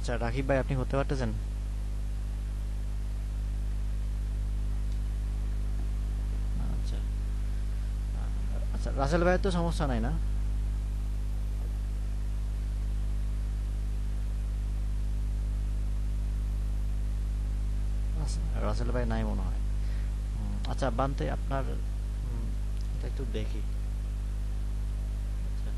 আচ্ছা রাকিব ভাই, আপনি হতে পারতেছেন? আচ্ছা। আচ্ছা, রাসেল ভাইয়ের তো সমস্যা নাই না? রাসেল ভাই নাই মনে হয়। আচ্ছা বান্তে আপনার এটা একটু দেখি। আচ্ছা।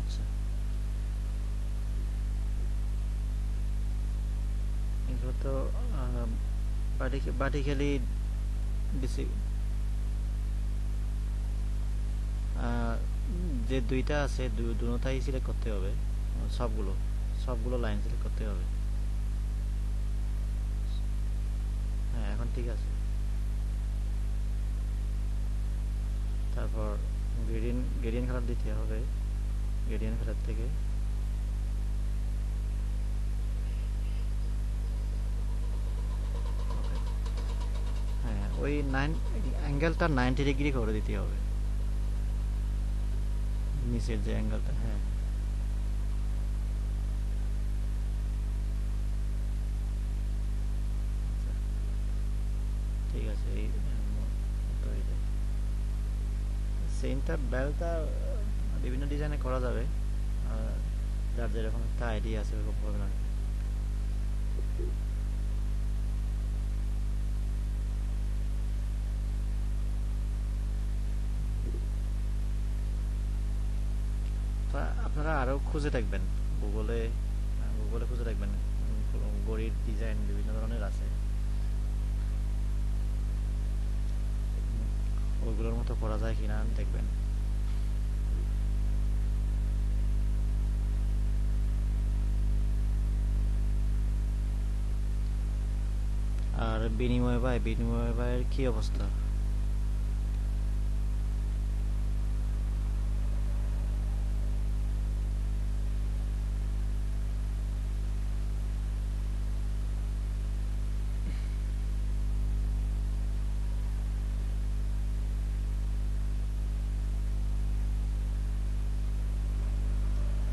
আচ্ছা, এগুলো তো বাড়ি খেলি বেশি। যে দুইটা আছে দুটাই সিলেক্ট করতে হবে। সবগুলো সবগুলো লাইন সিলেক্ট করতে হবে। হ্যাঁ, এখন ঠিক আছে। তারপর গ্রেডিয়েন্ট কালার দিতে হবে। গ্রেডিয়েন্ট কালার থেকে হ্যাঁ, ওই অ্যাঙ্গেলটা 90 ডিগ্রি করে দিতে হবে। নিচের যে অ্যাঙ্গেলটা, হ্যাঁ। আচ্ছা, ঠিক আছে। এই তো এটা সেন্টার বেলটা বিভিন্ন ডিজাইনে করা যাবে। আহ, যার যেরকম একটা আইডিয়া আছে ওরকম করবেন আর কি। তা আপনারা আরও খুঁজে দেখবেন গুগলে। গুগলে খুঁজে দেখবেন। গড়ির ডিজাইন বিভিন্ন ধরনের আছে। ওইগুলোর মতো করা যায় কিনা দেখবেন। আর বিনিময় ব্যয়ের কি অবস্থা?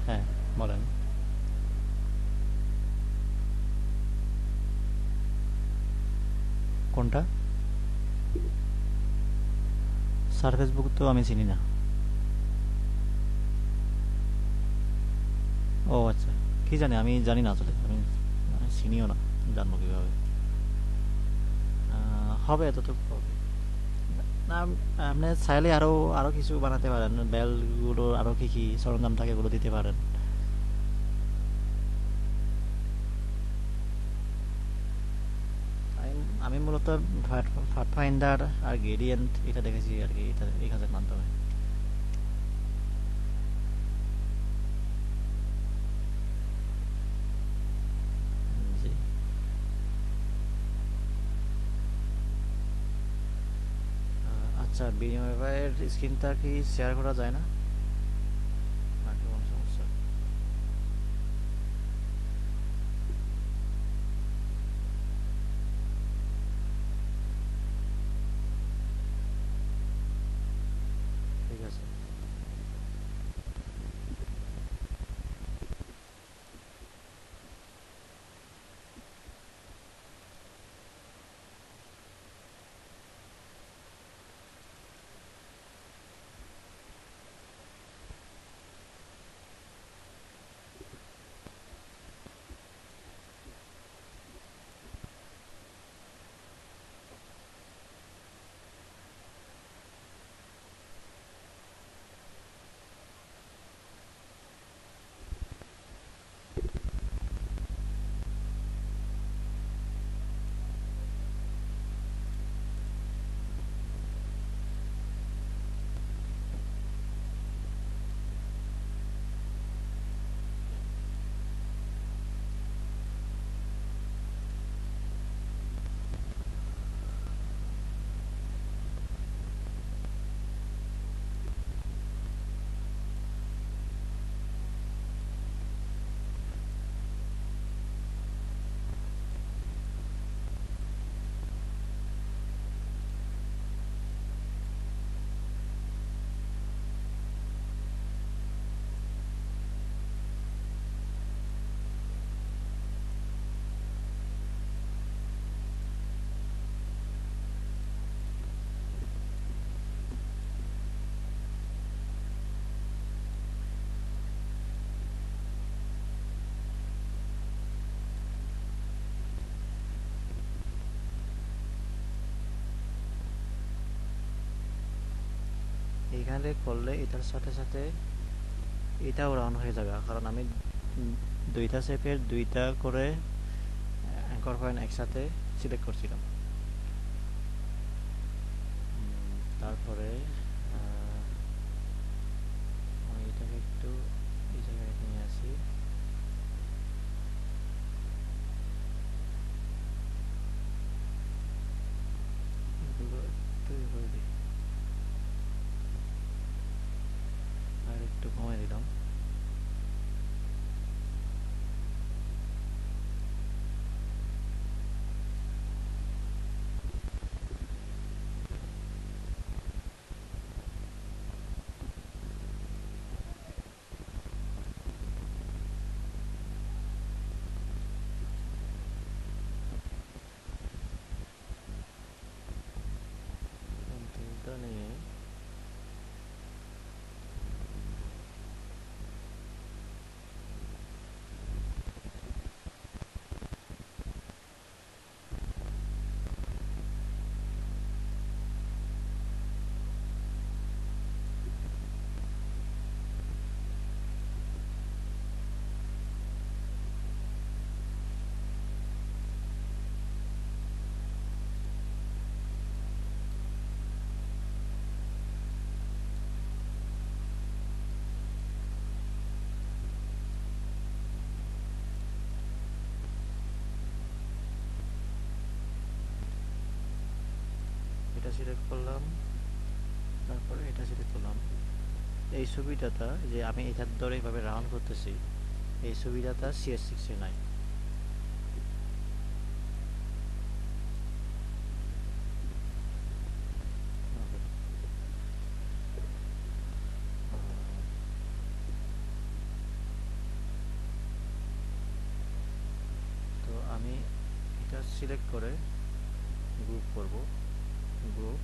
হ্যাঁ, বলেন। কোনটা? সারফেস বুক তো আমি চিনি না। ও আচ্ছা, কি জানি, আমি জানি না আসলে। আমি মানে চিনিও না, জানবো কিভাবে? হবে, এতটুকু হবে। না, আপনি চাইলে আরো আরো কিছু বানাতে পারেন। বেলগুলো আরো কি কি সরঞ্জাম থাকে ওগুলো দিতে পারেন। আমি মূলত ফাট ফাইন্ডার আর গ্রেডিয়েন্ট এটা দেখেছি আর কি, এটা এই কাজের মাধ্যমে। জি। আচ্ছা, বিনিময় ভাইয়ের স্ক্রিনটা কি শেয়ার করা যায় না? নাকি কোনো সমস্যা? ঠিক আছে। এইখানে করলে এটার সাথে সাথে এটাও রাউন্ড হয়ে যাবে, কারণ আমি দুইটা শেপের দুইটা করে অ্যাঙ্কর পয়েন্ট একসাথে সিলেক্ট করছিলাম। তারপরে আমি এটাকে একটু এই জায়গায় নিয়ে আসি। এগুলো একটু করে দিই, আর একটু কমাই দিলাম। টুলটা নিয়ে এটা সিলেক্ট করলাম, তারপরে এটা সিলেক্ট করলাম। এই ছবিটাটা যে আমি এটার ধরে এইভাবে রাউন্ড করতেছি, এই ছবিটাটা CS6 নাই। তো আমি এটা সিলেক্ট করে গ্রুপ করব, গ্রুপ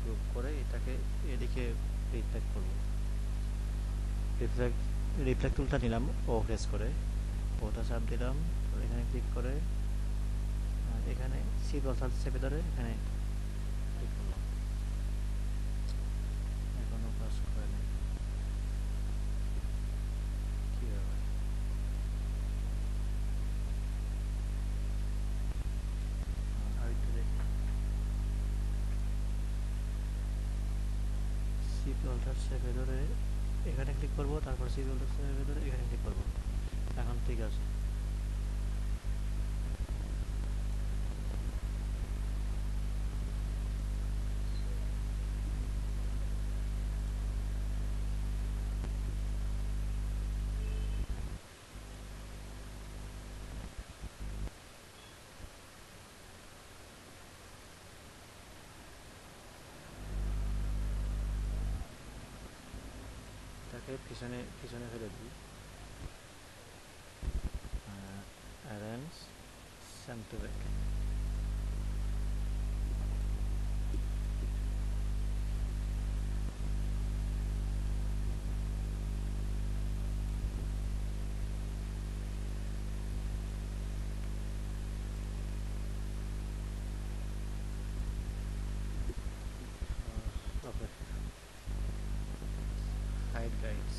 গ্রুপ করে এটাকে এদিকে রিফ্লেক্ট করব। রিফ্লেক্ট রিফ্লেক্ট টুলটা নিলাম, ও প্রেস করে ওটা চাপ দিলাম, এখানে ক্লিক করে এখানে শিপ অর্থাৎ চেপে ধরে এখানে ক্লিক করলাম। এখনো কাজ করে নাই, কি ব্যাপার? আরেকটু দেখি, শিপ অল্টার চেপে ধরে এখানে ক্লিক করব, তারপর শিপ অল্টার চেপে ধরে এখানে ক্লিক করব। এখন ঠিক আছে। তাকে পিছনে পিছনে ফেলে দিই। Arrange send to back. Okay, hide guides.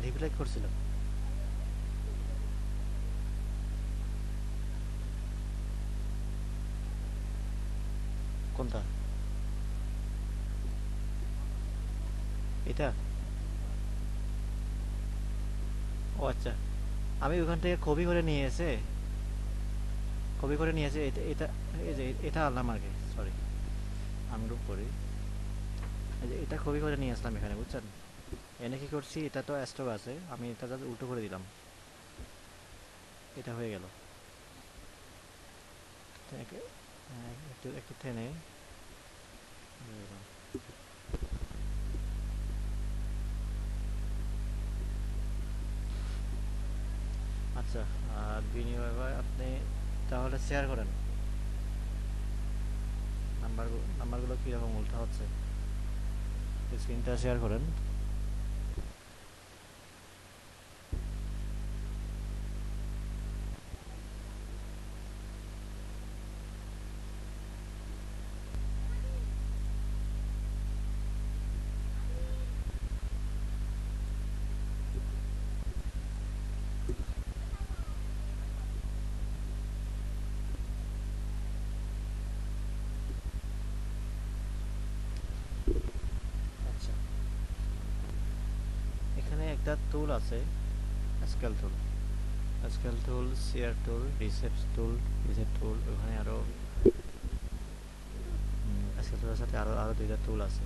Reflect করছিলাম। কোনটা? এটা? ও আচ্ছা, আমি ওখান থেকে কপি করে নিয়ে এসে এটা এটা এই যে এটা আনলাম আর কি, সরি, আনগ্রুপ করি। এই যে এটা কপি করে নিয়ে আসলাম এখানে, বুঝছেন? এনে কি করছি, এটা তো স্টক আছে, আমি এটা জাস্ট উল্টো করে দিলাম, এটা হয়ে গেল। একটু একটু টেনে আচ্ছা। বিনিময় ভাই, আপনি তাহলে শেয়ার করেন নাম্বারগুলো কীরকম উল্টা হচ্ছে, স্ক্রিনটা শেয়ার করেন। তিনটা টুল আছে, স্কেল টুল, স্কেল টুল, শিয়ার টুল, রিসেপ টুল, ওখানে আরো স্কেল টুলের সাথে আরো আরো দুইটা টুল আছে।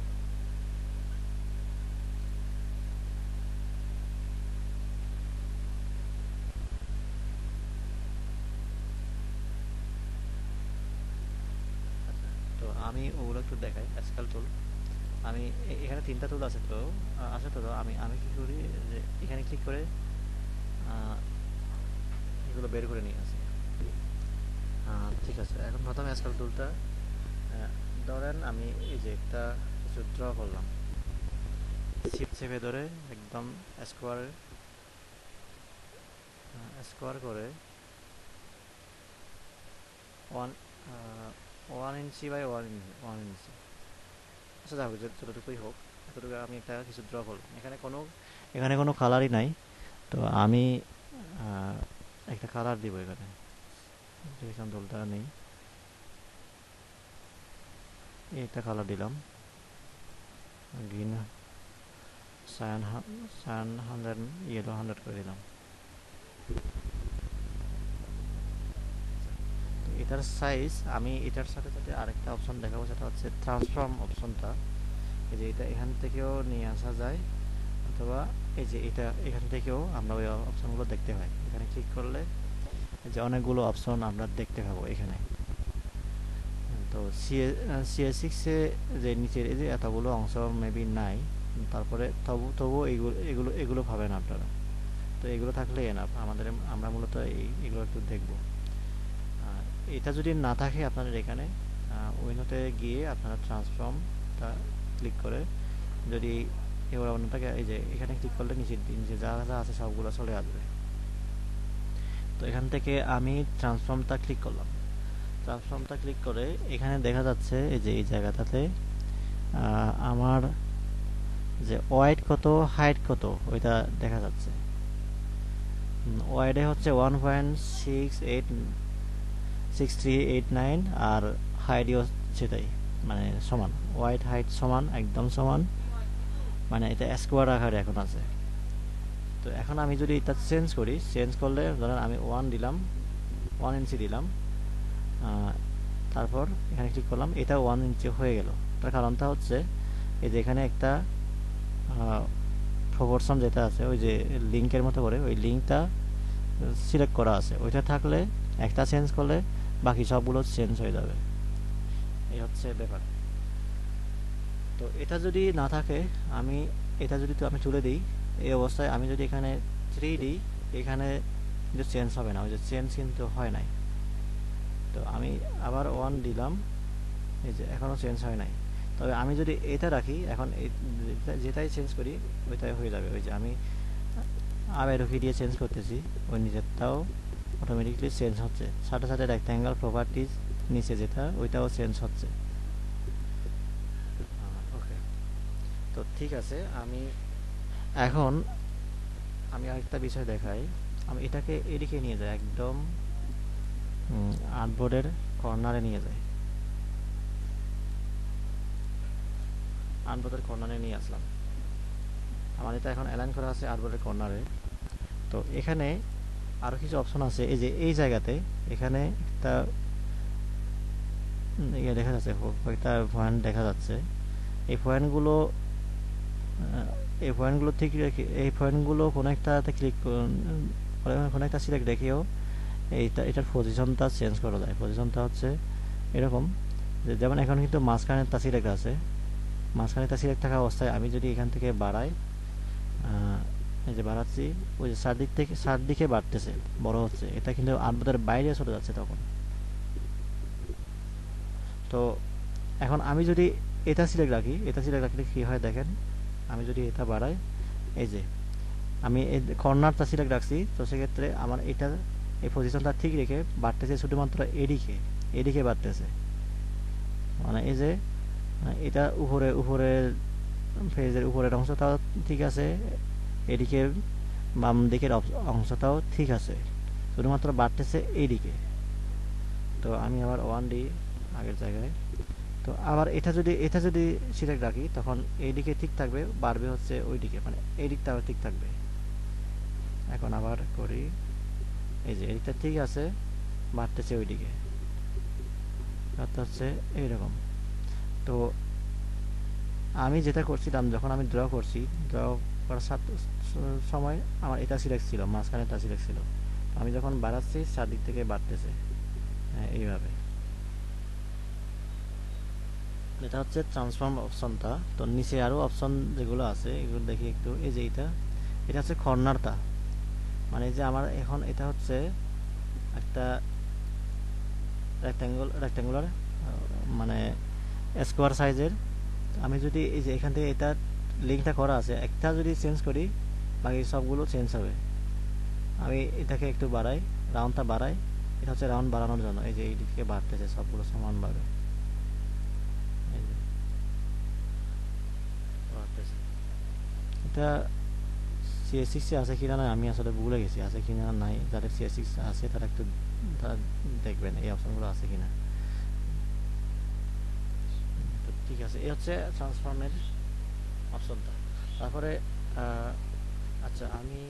তো আমি ওগুলো একটু দেখাই। স্কেল টুল, আমি এখানে তিনটা টুল আছে, তো আছে তো আমি আমি কি করি যে এখানে ক্লিক করে এগুলো বের করে নিয়ে আসি। ঠিক আছে, এখন প্রথমে স্কেল টুলটা ধরেন আমি এই যে একটা কিছু ড্র করলাম, শিফট চেপে ধরে একদম স্কোয়ার স্কোয়ার করে 1 ইঞ্চি বাই 1 ইঞ্চি, আচ্ছা যাই হোক, যতটুকুই হোক এতটুকু আমি একটা কিছু ড্র করলাম। এখানে কোনো কালারই নাই, তো আমি একটা কালার দিব এখানে, যেখানে দোলটা নেই একটা কালার দিলাম, গ্রিন, সায়ান 100, ইয়েলো 100 করে দিলাম। তো এটার সাইজ আমি এটার সাথে সাথে আরেকটা অপশন দেখাবো, সেটা হচ্ছে ট্রান্সফর্ম অপশনটা। এই যে এটা এখান থেকেও নিয়ে আসা যায়, অথবা এই যে এটা এখান থেকেও আমরা ওই অপশনগুলো দেখতে পাই। এখানে ক্লিক করলে যে অনেকগুলো অপশন আমরা দেখতে পাবো এখানে। তো সিএ6-এ যে নিচের এই যে এতগুলো অংশ মেবি নাই, তারপরে তবু এগুলো পাবেন আপনারা। তো এগুলো থাকলে এনাফ আমাদের, আমরা মূলত এগুলো একটু দেখব। এটা যদি না থাকে আপনাদের এখানে উইন্ডোতে গিয়ে আপনারা ট্রান্সফর্মটা ক্লিক করে যদি এবার অন্যটাকে এই যে এখানে ক্লিক করলে নিচে যা যা আছে সবগুলো চলে আসবে। তো এখান থেকে আমি ট্রান্সফর্মটা ক্লিক করলাম, ট্রান্সফর্মটা ক্লিক করে এখানে দেখা যাচ্ছে এই যে এই জায়গাটাতে আমার যে ওয়াইড কত হাইট কত ওইটা দেখা যাচ্ছে। ওয়াইডে হচ্ছে 1.6389 আর হাইটও সেটাই, মানে সমান, ওয়াইড হাইট সমান, একদম সমান, মানে এটা স্কোয়ার আকারে এখন আছে। তো এখন আমি যদি এটা চেঞ্জ করলে ধরেন আমি 1 ইঞ্চি দিলাম, তারপর এখানে ক্লিক করলাম, এটা 1 ইঞ্চি হয়ে গেল। তার কারণটা হচ্ছে এই যে এখানে একটা প্রপোর্শন যেটা আছে ওই যে লিঙ্কের মতো করে ওই লিঙ্কটা সিলেক্ট করা আছে, ওইটা থাকলে একটা চেঞ্জ করলে বাকি সবগুলো চেঞ্জ হয়ে যাবে, এই হচ্ছে ব্যাপার। তো এটা যদি না থাকে, এটা যদি আমি তুলে দিই এই অবস্থায়, আমি যদি এখানে 3 দিই, এখানে কিন্তু চেঞ্জ হবে না, ওই যে চেঞ্জ কিন্তু হয় নাই। তো আমি আবার 1 দিলাম, এই যে এখনও চেঞ্জ হয় নাই। তবে আমি যদি এটা রাখি, এখন যেটাই চেঞ্জ করি ওইটাই হয়ে যাবে। ওই যে আমি আবার রুখি দিয়ে চেঞ্জ করতেছি, ওই নিজেরটাও অটোমেটিকলি চেঞ্জ হচ্ছে, সাথে সাথে রেক্ট্যাঙ্গেল প্রপার্টিজ নিচে যেটা ওইটাও চেঞ্জ হচ্ছে। ওকে, তো ঠিক আছে, এখন আমি আরেকটা বিষয় দেখাই। আমি এটাকে এদিকে নিয়ে যাই, একদম আর্টবোর্ডের কর্নারে নিয়ে যাই, আর্টবোর্ডের কর্নারে নিয়ে আসলাম। আমার এটা এখন অ্যালাইন করা আছে আর্টবোর্ডের কর্নারে। তো এখানে আরও কিছু অপশন আছে, এই যে এই জায়গাতে এখানে একটা ইয়ে দেখা যাচ্ছে, কয়েকটা পয়েন্ট দেখা যাচ্ছে। এই পয়েন্টগুলো ঠিক রেখে, এই পয়েন্টগুলো কোনো একটাতে ক্লিক, কোনো একটা সিলেক্ট রেখেও এটার পজিশনটা চেঞ্জ করা যায়। পজিশনটা হচ্ছে এরকম যে, যেমন এখন কিন্তু মাঝখানেরটা সিলেক্ট আছে, মাঝখানেরটা সিলেক্ট থাকা অবস্থায় আমি যদি এখান থেকে বাড়াই, এই যে বাড়াচ্ছি, ওই যে চার দিকে বাড়তেছে, বড় হচ্ছে, এটা কিন্তু আর্টবোর্ডের বাইরে চলে যাচ্ছে তখন। তো এখন আমি যদি এটা সিলেক্ট রাখলে কি হয় দেখেন, আমি যদি এটা বাড়াই, এই যে আমি এই কর্নারটা সিলেক্ট রাখছি, তো সেক্ষেত্রে আমার এই পজিশনটা ঠিক রেখে বাড়তেছে শুধুমাত্র এদিকে বাড়তেছে, মানে এই যে এটা উপরে পেজের উপরের অংশটাও ঠিক আছে, এদিকে বাম দিকের অংশটাও ঠিক আছে, শুধুমাত্র বাড়তেছে এইদিকে। তো আমি আবার 1 দিই আগের জায়গায়। তো আবার এটা যদি সিলেক্ট রাখি, তখন এইদিকে ঠিক থাকবে, বাড়বে হচ্ছে ওইদিকে, মানে এই দিকটাও ঠিক থাকবে। এখন আবার করি, এই যে এইটা ঠিক আছে, বাড়তেছে ওইদিকে, অর্থাৎ হচ্ছে এইরকম। তো আমি যেটা করছিলাম, যখন আমি ড্র করছি, ড্র করার সময় আমার এটা সিলেক্ট ছিল, মাঝখানে এটা সিলেক্ট ছিল। আমি যখন বাড়াচ্ছি চারদিক থেকে বাড়তেছে, হ্যাঁ এইভাবে। এটা হচ্ছে ট্রান্সফর্ম অপশনটা। তো নিচে আরও অপশন যেগুলো আছে এগুলো দেখি একটু। এই যে এটা হচ্ছে কর্নারটা, মানে যে আমার এখন এটা হচ্ছে একটা রেক্ট্যাঙ্গুলার মানে স্কোয়ার সাইজের। আমি যদি এই যে এখান থেকে এটা লিঙ্কটা করা আছে, একটা যদি চেঞ্জ করি বাকি সবগুলো চেঞ্জ হবে। আমি এটাকে একটু বাড়াই, রাউন্ডটা বাড়াই, এটা হচ্ছে রাউন্ড বাড়ানোর জন্য। এই যে এই দিকে বাড়তেছে সবগুলো সমানভাবে, এই যে বাড়তেছে। এটা CS6 আছে কিনা না আমি আসলে ভুলে গেছি, আছে কিনা নাই। যাদের CS6 আছে তারা একটু তারা দেখবেন এই অপশনগুলো আছে কিনা। তো ঠিক আছে, এই হচ্ছে ট্রান্সফর্মের অপশনটা। তারপরে আচ্ছা, আমি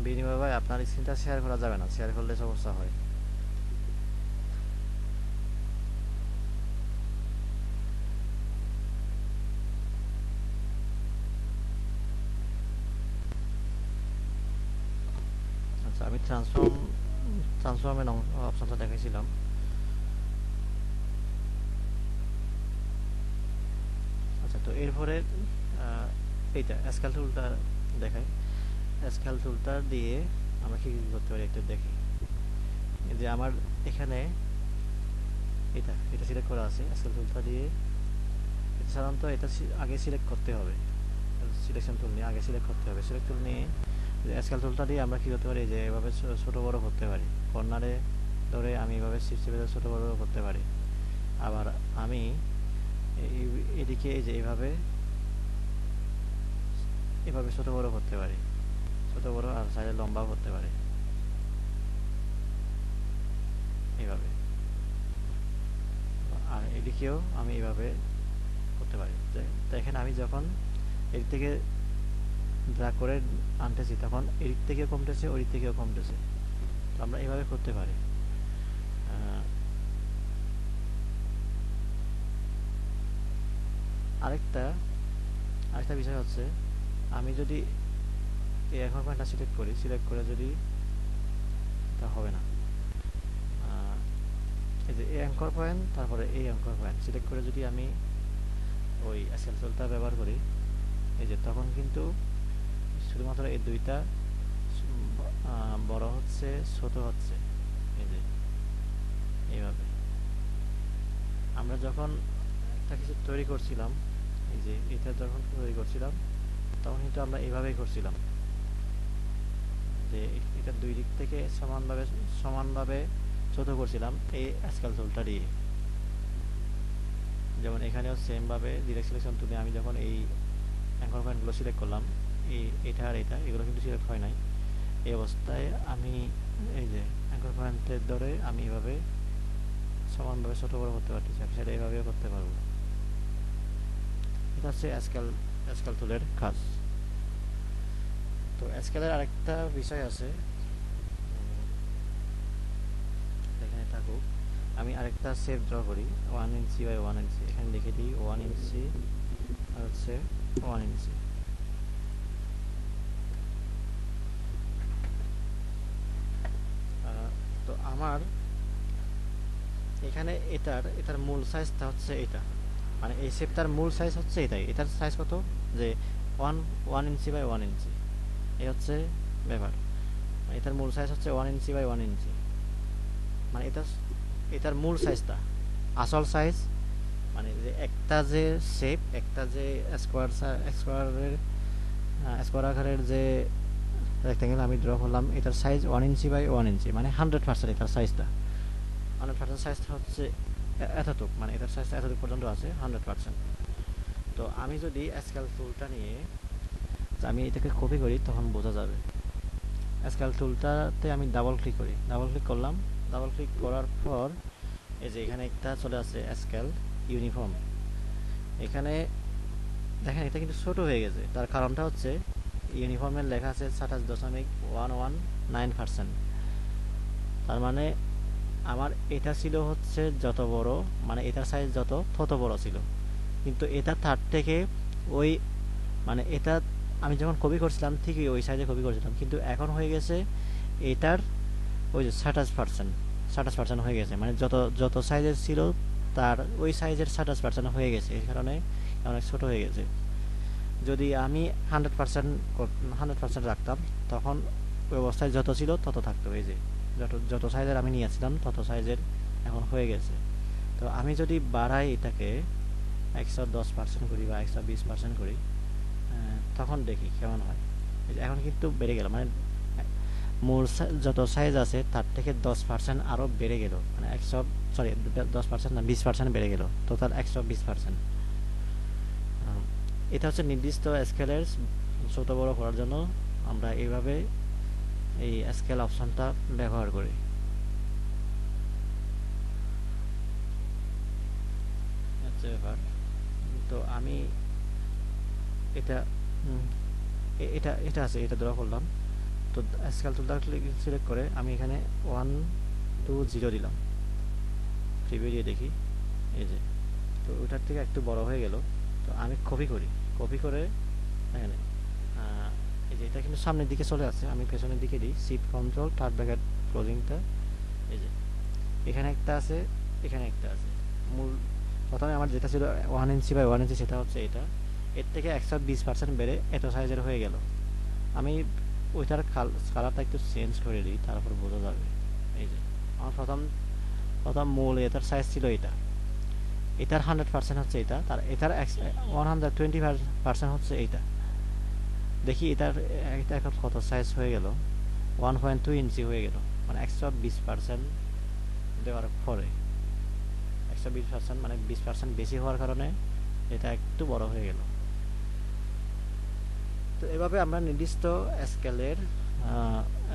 বিনিময় ভাই আপনার স্ক্রিনটা শেয়ার করা যাবে না, শেয়ার করলে সমস্যা হয়। আচ্ছা, আমি ট্রান্সফর্মের অপশনটা দেখাইছিলাম। আচ্ছা, তো এরপরে এইটা স্কেল টুলটা দেখাই। স্কেল টুলটা দিয়ে আমরা কি করতে পারি একটু দেখি। এই যে আমার এখানে এটা সিলেক্ট করা আছে, স্কেল টুলটা দিয়ে এটা সাধারণত এটা আগে সিলেক্ট করতে হবে, সিলেকশন টুল নিয়ে আগে সিলেক্ট করতে হবে। সিলেক্ট টুল নিয়ে স্কেল টুলটা দিয়ে আমরা কি করতে পারি, যে এভাবে ছোট বড় করতে পারি। কর্নারে ধরে আমি এভাবে চেপে ছোট বড় করতে পারি। আবার আমি এদিকে এই যে এভাবে এভাবে ছোট বড় করতে পারি, ছোট বড় আর সাইডে লম্বাও করতে পারি এইভাবে। আর এদিকেও আমি এইভাবে করতে পারি। দেখেন আমি যখন এদিক থেকে ড্র্যাগ করে আনতেছি তখন এদিক থেকেও কমতেছে, ওদিক থেকেও কমতেছে। তো আমরা এইভাবে করতে পারি। আরেকটা আরেকটা বিষয় হচ্ছে, আমি যদি এই অ্যাঙ্কর পয়েন্টটা সিলেক্ট করি, সিলেক্ট করে যদি তা হবে না, এই যে এই অ্যাঙ্কর পয়েন্ট তারপরে এই অ্যাঙ্কর পয়েন্ট সিলেক্ট করে যদি আমি ওই স্কেল টুলটা ব্যবহার করি, এই যে তখন কিন্তু শুধুমাত্র এই দুইটা বড় হচ্ছে, ছোট হচ্ছে। এই যে এইভাবে আমরা যখন একটা কিছু তৈরি করছিলাম, এই যে এটা যখন তৈরি করছিলাম তখন কিন্তু আমরা এইভাবেই করছিলাম, যে এটা দুই দিক থেকে সমানভাবে ছোট করছিলাম এই স্কেল টুলটা দিয়ে। যেমন এখানেও সেম ভাবে ডিরেক্ট সিলেকশন তুলে আমি যখন এই অ্যাঙ্কর পয়েন্টগুলো সিলেক্ট করলাম, এটা আর এটা এগুলো কিন্তু সিলেক্ট হয় নাই। এই অবস্থায় আমি এই যে অ্যাঙ্কর পয়েন্টের ধরে আমি এভাবে সমানভাবে ছোট বড় করতে পারতেছি, আমি সেটা এভাবেও করতে পারবো। এটা হচ্ছে স্কেল টুলের কাজ। তো স্কেলের আরেকটা বিষয় আছে, এখানে থাকুক। আমি আরেকটা শেপ ড্র করি 1 ইঞ্চি বাই 1 ইঞ্চি, এখানে লিখে দিই 1 ইঞ্চি আর হচ্ছে 1 ইঞ্চি। তো আমার এখানে এটার মূল সাইজটা হচ্ছে এটা, মানে এই শেপটার মূল সাইজ হচ্ছে এটাই। এটার সাইজ কত, যে 1 ইঞ্চি বাই 1 ইঞ্চি, এই হচ্ছে ব্যাপার। এটার মূল সাইজ হচ্ছে 1 ইঞ্চি বাই 1 ইঞ্চি, মানে এটার মূল সাইজটা, আসল সাইজ। মানে যে একটা যে শেপ, একটা যে স্কোয়ার আকারের যে রেক্ট্যাঙ্গেল আমি ড্র করলাম, এটার সাইজ 1 ইঞ্চি বাই 1 ইঞ্চি, মানে 100%। এটার সাইজটা 100% সাইজটা হচ্ছে এতটুক, মানে এটার সাইজটা এতটুক পর্যন্ত আছে 100%। তো আমি যদি স্কেল টুলটা নিয়ে আমি এটাকে কপি করি তখন বোঝা যাবে। স্কেল টুলটাতে আমি ডাবল ক্লিক করি, ডাবল ক্লিক করলাম। ডাবল ক্লিক করার পর এই যে এখানে একটা চলে আসছে স্কেল ইউনিফর্ম। এখানে দেখেন এটা কিন্তু ছোট হয়ে গেছে, তার কারণটা হচ্ছে ইউনিফর্মের লেখা আছে 27.119%। তার মানে আমার এটা ছিল হচ্ছে যত বড়, মানে এটার সাইজ যত তত বড় ছিল, কিন্তু এটা তার থেকে ওই, মানে এটা আমি যখন কপি করছিলাম ঠিকই ওই সাইজে কপি করছিলাম, কিন্তু এখন হয়ে গেছে এটার ওই যে 27%, 27% হয়ে গেছে, মানে যত যত সাইজের ছিল তার ওই সাইজের 27% হয়ে গেছে, এই কারণে অনেক ছোট হয়ে গেছে। যদি আমি 100% 100% রাখতাম, তখন ওই অবস্থায় যত ছিল তত থাকতো, এই যে যত যত সাইজের আমি নিয়েছিলাম তত সাইজের এখন হয়ে গেছে। তো আমি যদি বাড়াই এটাকে 110% করি বা 120% করি, তখন দেখি কেমন হয়। এই যে এখন কিন্তু বেড়ে গেল, মানে মূল যত সাইজ আছে তার থেকে 10% আরও বেড়ে গেল, মানে 10% না 20% বেড়ে গেল, টোটাল 120%। এটা হচ্ছে নির্দিষ্ট স্কেলের ছোট বড় করার জন্য আমরা এইভাবে এই স্কেল অপশনটা ব্যবহার করি। হচ্ছে ব্যাপার। তো আমি এটা এটা এটা আছে, এটা ড্র করলাম। তো স্কেল টুলটা সিলেক্ট করে আমি এখানে 120 দিলাম, প্রিভিউ দিয়ে দেখি। এই যে, তো ওটার থেকে একটু বড় হয়ে গেল। তো আমি কপি করি, কপি করে এখানে এই যে এটা কিন্তু সামনের দিকে চলে আসছে, আমি পেছনের দিকে দিই শিফট কন্ট্রোল থার্ড ব্র্যাকেট ক্লোজিংটা। এই যে এখানে একটা আছে, এখানে একটা আছে। মূল প্রথমে আমার যেটা ছিল 1 ইঞ্চি বাই 1 ইঞ্চি, সেটা হচ্ছে এটা, এর থেকে 120% বেড়ে এত সাইজের হয়ে গেল। আমি ওইটার কালারটা একটু চেঞ্জ করে দিই, তারপর বোঝা যাবে। এই যে আমার প্রথম প্রথম মূল এটার সাইজ ছিল এটা, এটার 100% হচ্ছে এটা, তার এটার 120% হচ্ছে এইটা। দেখি এটার, এটা এখন কত সাইজ হয়ে গেল, 1.2 ইঞ্চি হয়ে গেল, মানে 120% দেওয়ার পরে 120%, মানে 20% বেশি হওয়ার কারণে এটা একটু বড় হয়ে গেল। তো এভাবে আমরা নির্দিষ্ট স্কেলের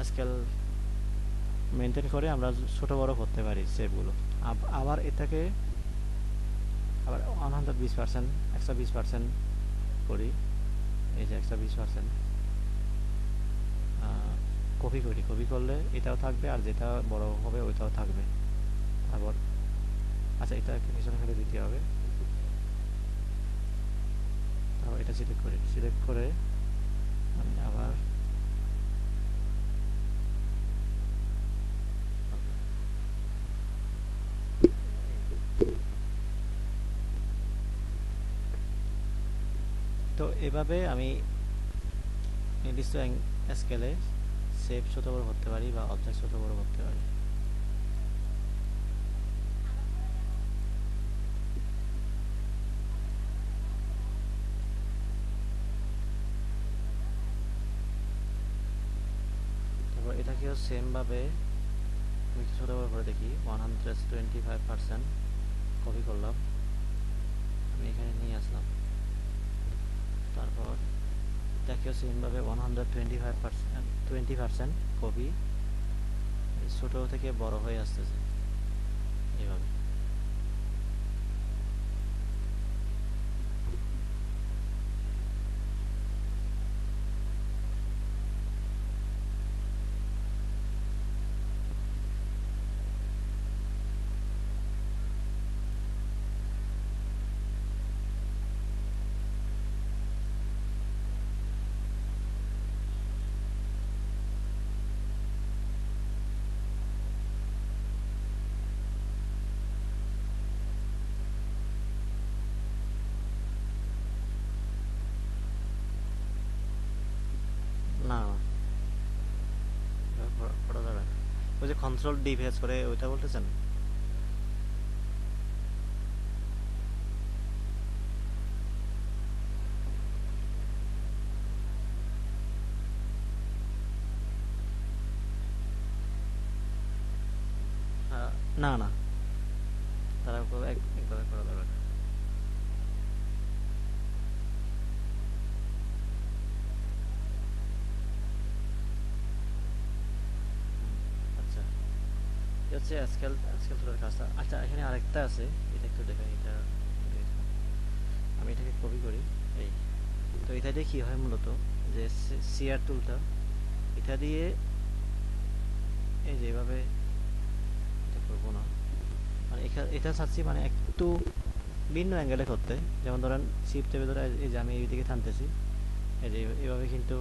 স্কেল মেনটেন করে আমরা ছোট বড় করতে পারি শেপগুলো। আবার এটাকে আবার 120%, 120% করি। এই যে 120% কপি করি, কপি করলে এটাও থাকবে আর যেটা বড় হবে ওইটাও থাকবে। তারপর আচ্ছা এটা পিছনে ফেলে দিতে হবে। তারপর এটা সিলেক্ট করি, সিলেক্ট করে আমি আবার তো এভাবে আমি নির্দিষ্ট স্কেলে শেপ ছোট বড় করতে পারি বা অবজেক্ট ছোট বড় করতে পারি। তারপর এটাকেও সেম ভাবে আমি একটু ছোট বড় করে দেখি। 125% কপি করলাম, আমি এখানে নিয়ে আসলাম। তারপর এটাকেও সেম ভাবে 120% কপি, ছোট থেকে বড় হয়ে আসতেছে এইভাবে। না, করা যাবে না। ওই যে কন্ট্রোল ডি প্রেস করে ওইটা বলতেছেন? না না, তারা একভাবে করা যাবে না। আচ্ছা, এটা হচ্ছে স্কেল স্কেল তোলার কাজটা। আচ্ছা এখানে আরেকটা আছে, এটা একটু দেখাই। এটা আমি এটাকে কপি করি, এই তো এটা দিয়ে কি হয় মূলত, যে সিআর টুলটা এটা দিয়ে এই যে এভাবে, এটা করবো না, মানে এটা চাচ্ছি মানে একটু ভিন্ন অ্যাঙ্গেলে করতে। যেমন ধরেন শিফট চেপে ধরে এই যে আমি এইদিকে টানতেছি, এই যে এইভাবে কিন্তু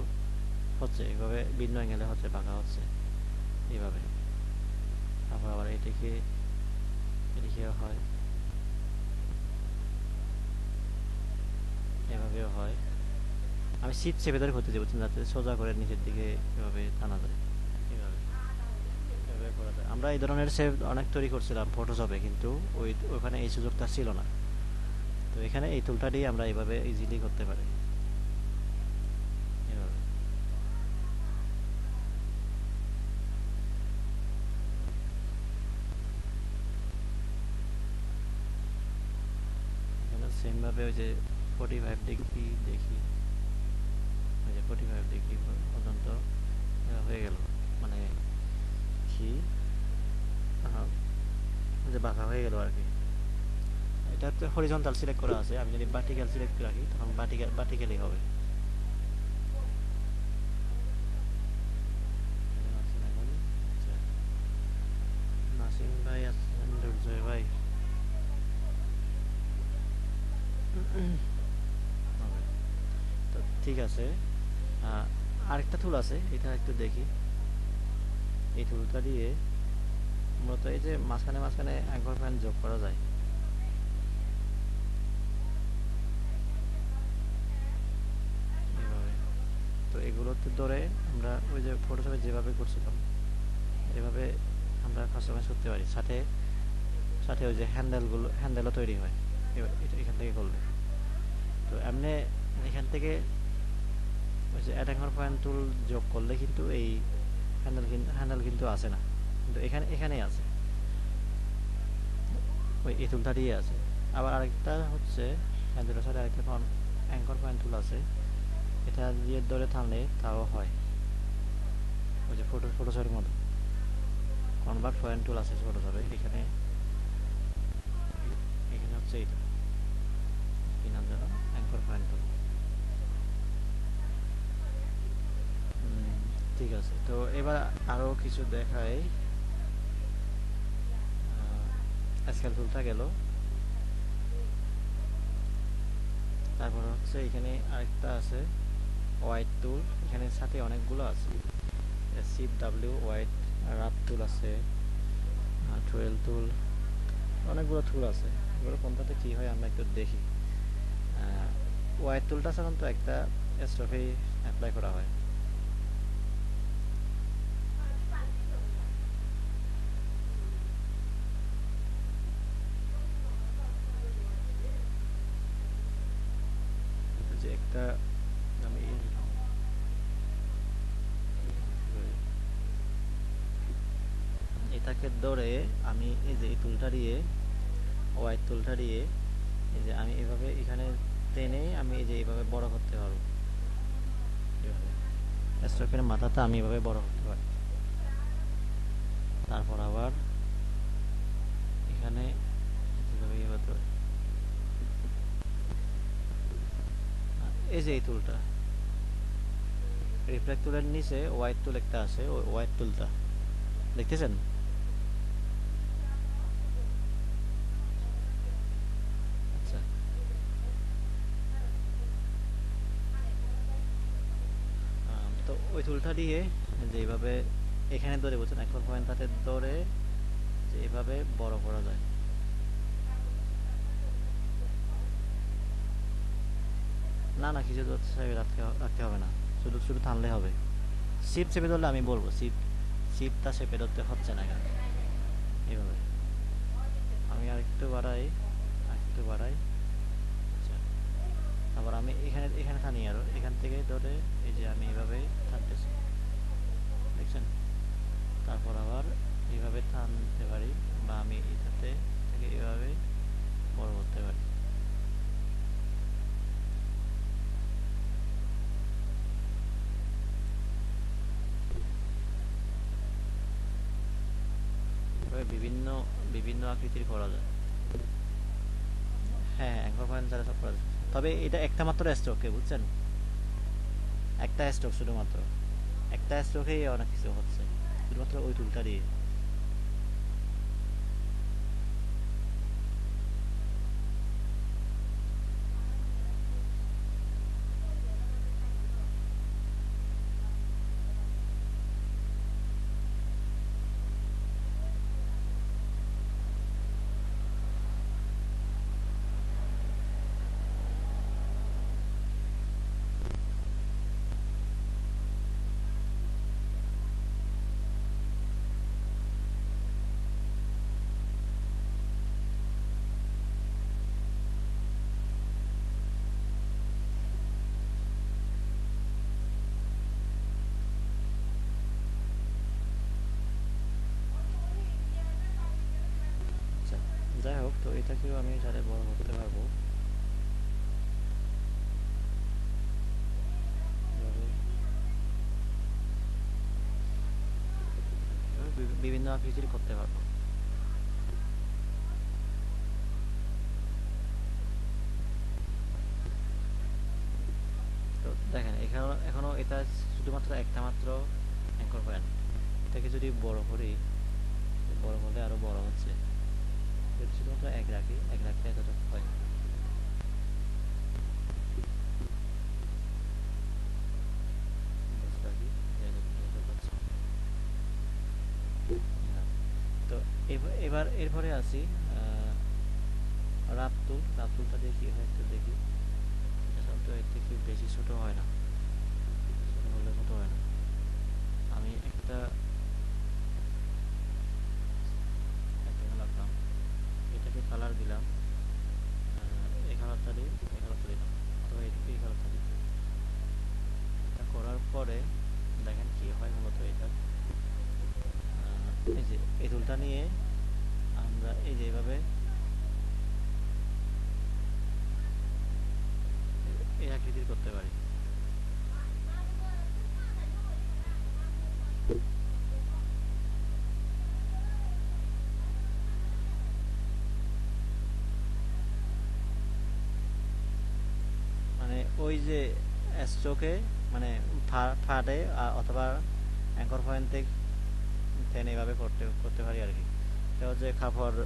হচ্ছে, এইভাবে ভিন্ন অ্যাঙ্গেলে হচ্ছে, বাঁকা হচ্ছে এইভাবে। তারপর আবার এদিকে এদিকেও হয়, এভাবেও হয়। আমি শিফট চেপে ধরে করতেছি বুঝছেন, যাতে সোজা করে নিচের দিকে এভাবে টানা যায়, এইভাবে এভাবে করা যায়। আমরা এই ধরনের শেপ অনেক তৈরি করছিলাম ফটোশপে, কিন্তু ওখানে এই সুযোগটা ছিল না। তো এখানে এই টুলটা দিয়ে আমরা এইভাবে ইজিলি করতে পারি, এভাবে। এখানে সেমভাবে ওই যে 45 ডিগ্রি দেখি, ওই যে 45 ডিগ্রি পর্যন্ত হয়ে গেল, মানে কি যে বাঁকা হয়ে গেল আর কি। এটা তো হরিজন্টাল সিলেক্ট করা আছে, আমি যদি ভার্টিক্যাল সিলেক্ট রাখি তখন ভার্টিক্যালি হবে। আচ্ছা, নাসিম ভাই আছেন, দুর্জয় ভাই হবে। তো ঠিক আছে, আরেকটা টুল আছে, এটা একটু দেখি। এই টুলটা দিয়ে মূলত এই যে মাঝখানে মাঝখানে অ্যাঙ্কর পয়েন্ট যোগ করা যায় এভাবে। তো এগুলোতে ধরে আমরা ওই যে ফটোশপে যেভাবে করছিলাম এভাবে আমরা কাস্টমাইজ করতে পারি। সাথে সাথে ওই যে হ্যান্ডেলও তৈরি হয় এখান থেকে করলে। তো এমনি এখান থেকে ওই যে অ্যাটাঙ্গর পয়েন্ট টুল যোগ করলে কিন্তু এই হ্যান্ডেল কিন্তু আসে না, কিন্তু এখানেই আছে, ওই এই টুলটা দিয়ে আছে। আবার আরেকটা হচ্ছে হ্যান্ডেলের সাথে আরেকটা অ্যাঙ্কর পয়েন্ট টুল আছে, এটা দিয়ে ধরে টানলে তাও হয়, ওই যে ফটোশপের মতো কনভার্ট পয়েন্ট টুল আছে ফটোশপে। এখানে এখানে হচ্ছে এইটা কি নাম যেন, অ্যাঙ্কর পয়েন্ট টুল। ঠিক আছে, তো এবার আরও কিছু দেখাই। স্কেল টুলটা গেল, তারপর হচ্ছে এখানে আরেকটা আছে হোয়াইট টুল, এখানে সাথে অনেকগুলো আছে, শিফট ডাব্লিউ হোয়াইট, রাফ টুল আছে, টুয়েল টুল, অনেকগুলো টুল আছে। এগুলো কোনটাতে কী হয় আমরা একটু দেখি। হোয়াইট টুলটা সাধারণত একটা স্ট্রোকেই অ্যাপ্লাই করা হয়। যে একটা আমি এটাকে ধরে আমি এই যে এই টুলটা দিয়ে, হোয়াইট টুলটা দিয়ে এই যে আমি এভাবে এখানে টেনে আমি এই যে এইভাবে বড় করতে পারবো, এভাবে স্ট্রোকের মাথাটা আমি এভাবে বড় করতে পারি। তারপর আবার এখানে যেভাবে ইয়ে করতে পারি, এই যে এই টুলটা রিফ্লেক্ট টুলের নিচে হোয়াইট টুল একটা আছে, ওই হোয়াইট টুলটা দেখতেছেন? আচ্ছা, তো ওই টুলটা দিয়ে যে এইভাবে এখানে ধরে বলছেন এখন পয়েন্টটাতে ধরে যে এইভাবে বড় করা যায়। না না, কিছু রাখতে হবে না, শুধু শুধু টানলে হবে। শিপ চেপে ধরলে আমি বলবো, শিপটা চেপে ধরতে হচ্ছে না এখানে, এইভাবে আমি আরেকটু বাড়াই। আচ্ছা, আবার আমি এখানে এখানে টানি, আরো এখান থেকে ধরে এই যে আমি এইভাবে টানতেছি, দেখছেন? তারপর আবার এইভাবে টানতে পারি, বা আমি এটাতে থেকে এইভাবে বড় করতে পারি। এভাবে বিভিন্ন বিভিন্ন আকৃতির করা যায়। হ্যাঁ, অ্যাঙ্কর পয়েন্ট দ্বারা সব করা যায়। তবে এটা একটা মাত্র স্ট্রোকে, বুঝছেন? একটা স্ট্রোক শুধুমাত্র, একটা স্ট্রোকেই অনেক কিছু হচ্ছে, শুধুমাত্র ওই টুলটা দিয়ে। আচ্ছা, যাই হোক, তো এটাকেও আমি চাইলে বড় করতে পারবো। এভাবে বিভিন্ন আকৃতির করতে পারবো। তো দেখেন, এখানে এখনো এটা শুধুমাত্র একটা মাত্র অ্যাঙ্কর পয়েন্ট। এটাকে যদি বড় করি, বড় করলে আরো বড় হচ্ছে। যদি শুধুমাত্র এক রাখি, এক রাখলে এতটুকু হয়। দশ রাখি, এতটুকু হচ্ছে। হ্যাঁ, তো এবার এরপরে আসি রাফতুল। রাফতুলটা দিয়ে কি হয় একটু দেখি। এটা সাধারণত এর থেকে বেশি ছোট হয় না, ছোট হলে ছোট হয় না। আমি একটা রাখলাম, এটাকে কালার দিলাম, এই কালারটা দিই, এই কালারটা দিলাম, অথবা এই কালারটা দিই। এটা করার পরে দেখেন কি হয় মূলত এটা। এই যে এই টুলটা নিয়ে আমরা এই যে এইভাবে এই আকৃতির করতে পারি। মানে ওই যে স্ট্রোকে, মানে ফাটে অথবা অ্যাঙ্কর পয়েন্ট থেকে টেনে এইভাবে করতে করতে পারি আর কি। এটা হচ্ছে কাপড়